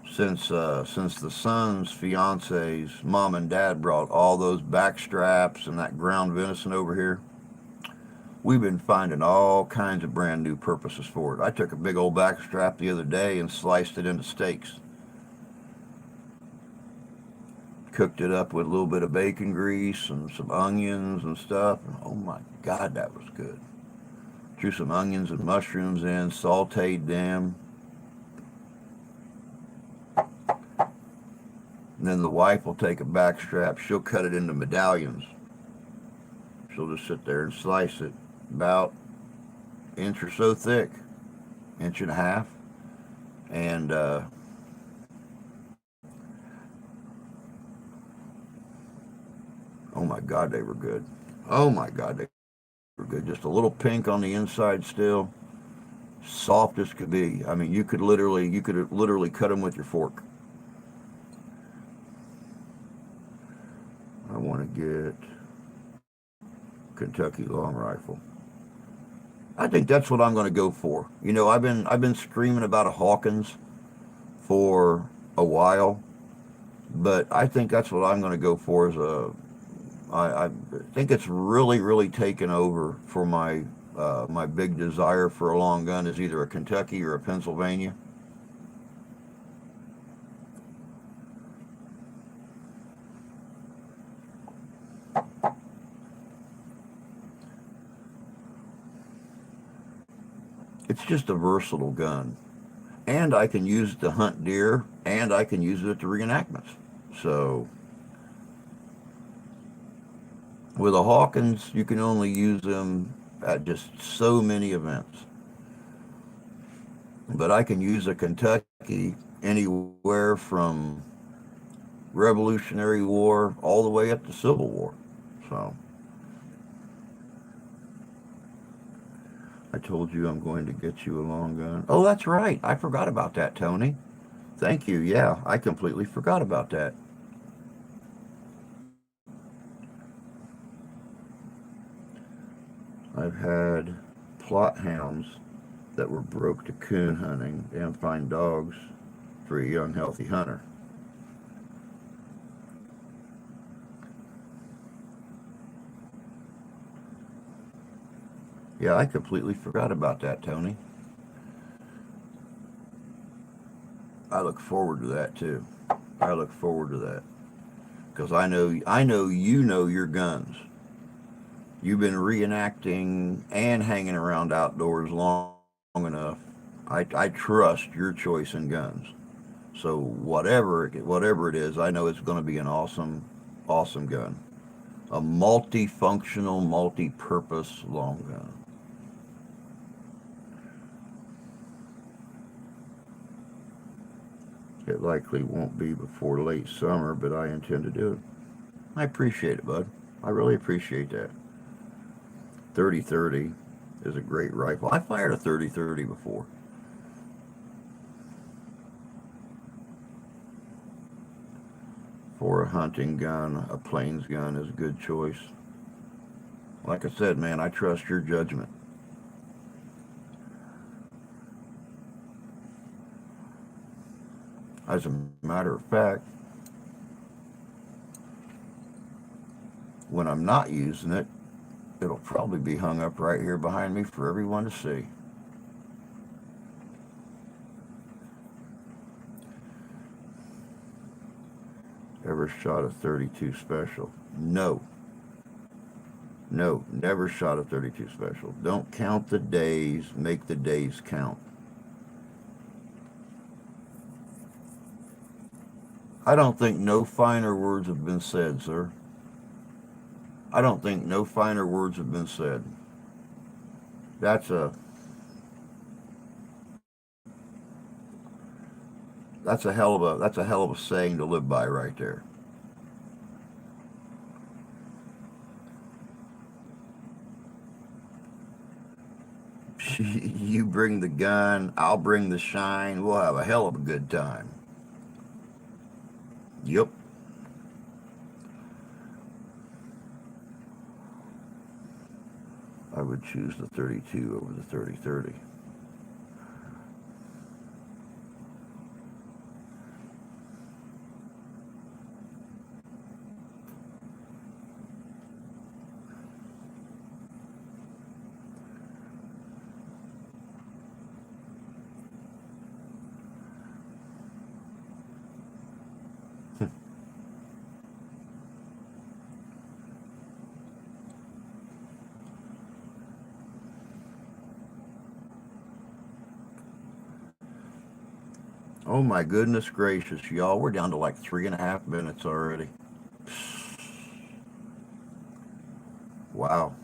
since the son's fiance's mom and dad brought all those back straps and that ground venison over here. We've been finding all kinds of brand new purposes for it. I took a big old back strap the other day and sliced it into steaks, cooked it up with a little bit of bacon grease and some onions and stuff. And oh my God, that was good. Threw some onions and mushrooms in, sauteed them. And then the wife will take a back strap. She'll cut it into medallions. She'll just sit there and slice it about an inch or so thick, inch and a half. And oh my God, they were good. Oh my God, they were good. Just a little pink on the inside still, soft as could be. I mean, you could literally cut them with your fork. I want to get Kentucky long rifle. I think that's what I'm going to go for. You know, I've been screaming about a Hawkins for a while, but I think that's what I'm going to go for. Is a I think it's really taken over for my big desire for a long gun is either a Kentucky or a Pennsylvania. It's just a versatile gun, and I can use it to hunt deer, and I can use it to reenactments. So with a Hawkins, you can only use them at just so many events. But I can use a Kentucky anywhere from Revolutionary War all the way up to Civil War. So I told you I'm going to get you a long gun. Oh, that's right. I forgot about that, Tony. Thank you. Yeah, I completely forgot about that. I've had plot hounds that were broke to coon hunting and find dogs for a young, healthy hunter. Yeah, I completely forgot about that, Tony. I look forward to that too. I look forward to that because I know you know your guns. You've been reenacting and hanging around outdoors long enough. I trust your choice in guns. So whatever it is, I know it's going to be an awesome gun. A multifunctional, multi-purpose long gun. It likely won't be before late summer, but I intend to do it. I appreciate it, bud. I really appreciate that. 30-30 is a great rifle. I fired a 30-30 before. For a hunting gun, a plains gun is a good choice. Like I said, man, I trust your judgment. As a matter of fact, when I'm not using it, it'll probably be hung up right here behind me for everyone to see. Ever shot a 32 special? No. No, never shot a 32 special. Don't count the days, make the days count. I don't think no finer words have been said, sir. I don't think no finer words have been said. That's a that's a hell of a saying to live by right there. You bring the gun, I'll bring the shine. We'll have a hell of a good time. Yep, I would choose the 32 over the 30-30. Oh my goodness gracious, y'all, we're down to like 3.5 minutes already. Wow.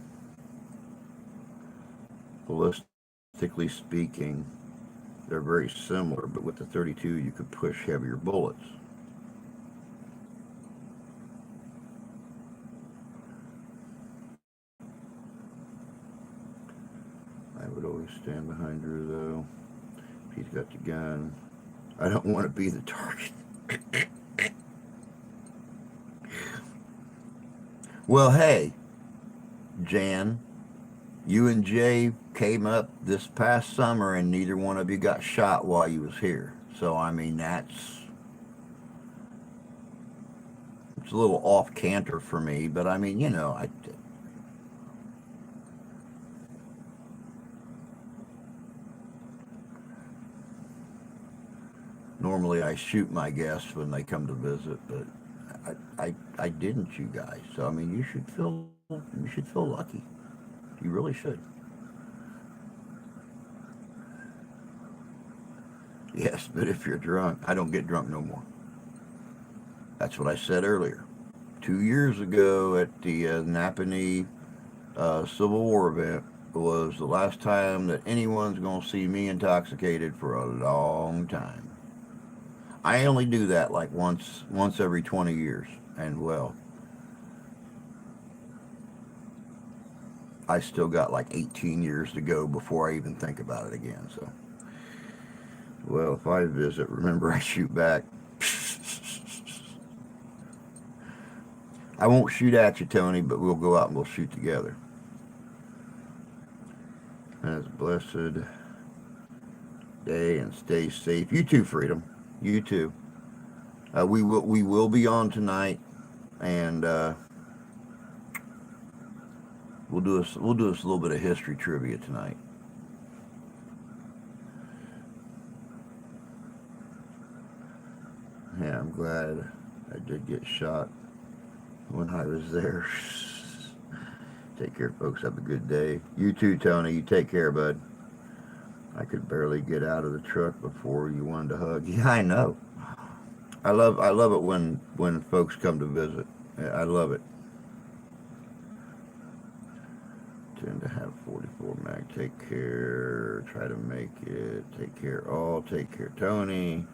Ballistically speaking, they're very similar, but with the 32, you could push heavier bullets. I would always stand behind Drew, though. If he's got the gun, I don't want to be the target. Well, hey, Jan, you and Jay came up this past summer, and neither one of you got shot while you was here. So I mean, it's a little off canter for me, but I mean, I normally I shoot my guests when they come to visit, but I didn't, you guys. So I mean, you should feel lucky. You really should. Yes, but if you're drunk, I don't get drunk no more. That's what I said earlier. 2 years ago at the Napanee Civil War event was the last time that anyone's going to see me intoxicated for a long time. I only do that like once every 20 years. And well, I still got like 18 years to go before I even think about it again. So, well, if I visit, remember I shoot back. I won't shoot at you, Tony, but we'll go out and we'll shoot together. Have a blessed day and stay safe. You too, Freedom. You too. We will be on tonight, and we'll do us a little bit of history trivia tonight. Yeah, I'm glad I did get shot when I was there. Take care, folks. Have a good day. You too, Tony. You take care, bud. I could barely get out of the truck before you wanted to hug. Yeah, I know. I love it when folks come to visit. I love it. Tend to have 44 mag. Take care. Try to make it. Take care. All. Take care, Tony.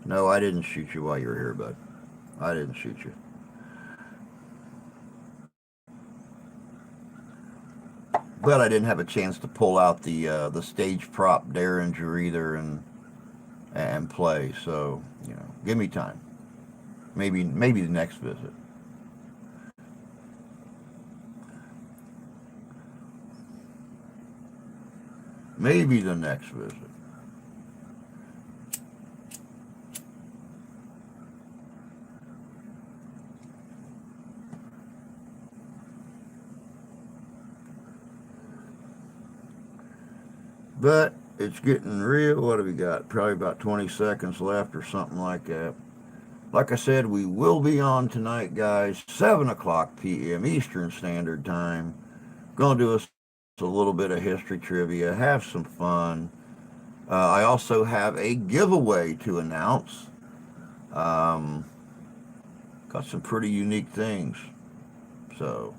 No, I didn't shoot you while you were here, bud. I didn't shoot you. But I didn't have a chance to pull out the stage prop Derringer either and play. So give me time. Maybe the next visit. Maybe the next visit. But it's getting real. What have we got? Probably about 20 seconds left or something like that. Like I said, we will be on tonight, guys, 7 o'clock p.m. Eastern Standard Time. Going to do a little bit of history trivia, have some fun. I also have a giveaway to announce. Um, got some pretty unique things. So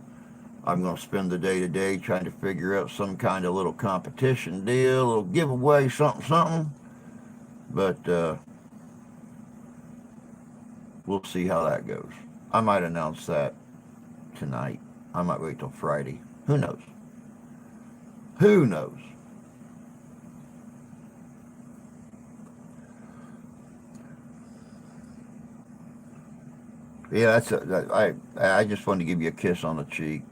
I'm going to spend the day today trying to figure out some kind of little competition deal, a little giveaway, something, something. But we'll see how that goes. I might announce that tonight. I might wait till Friday. Who knows? Who knows? Yeah, I just wanted to give you a kiss on the cheek,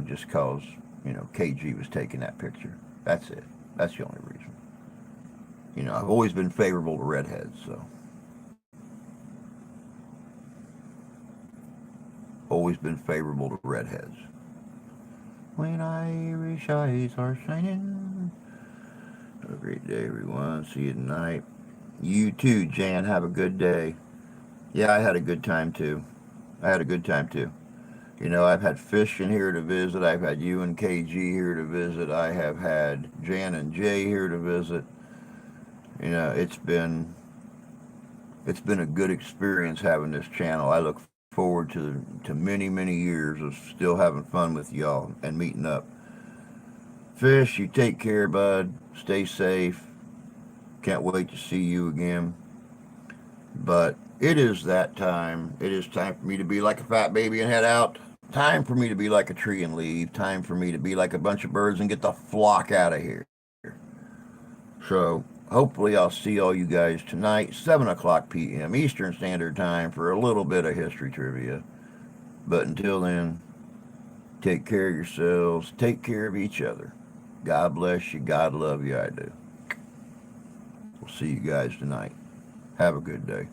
just cause KG was taking that picture. That's it. That's the only reason. I've always been favorable to redheads, so always been favorable to redheads. When Irish eyes are shining. Have a great day, everyone. See you tonight. You too, Jan. Have a good day. Yeah, I had a good time too. I had a good time too. I've had Fish in here to visit. I've had you and KG here to visit. I have had Jan and Jay here to visit. It's been a good experience having this channel. I look forward to many, many years of still having fun with y'all and meeting up. Fish, you take care, bud. Stay safe. Can't wait to see you again. But it is that time. It is time for me to be like a fat baby and head out. Time for me to be like a tree and leave. Time for me to be like a bunch of birds and get the flock out of here. So hopefully I'll see all you guys tonight, 7 o'clock p.m. Eastern Standard Time for a little bit of history trivia. But until then, take care of yourselves. Take care of each other. God bless you. God love you. I do. We'll see you guys tonight. Have a good day.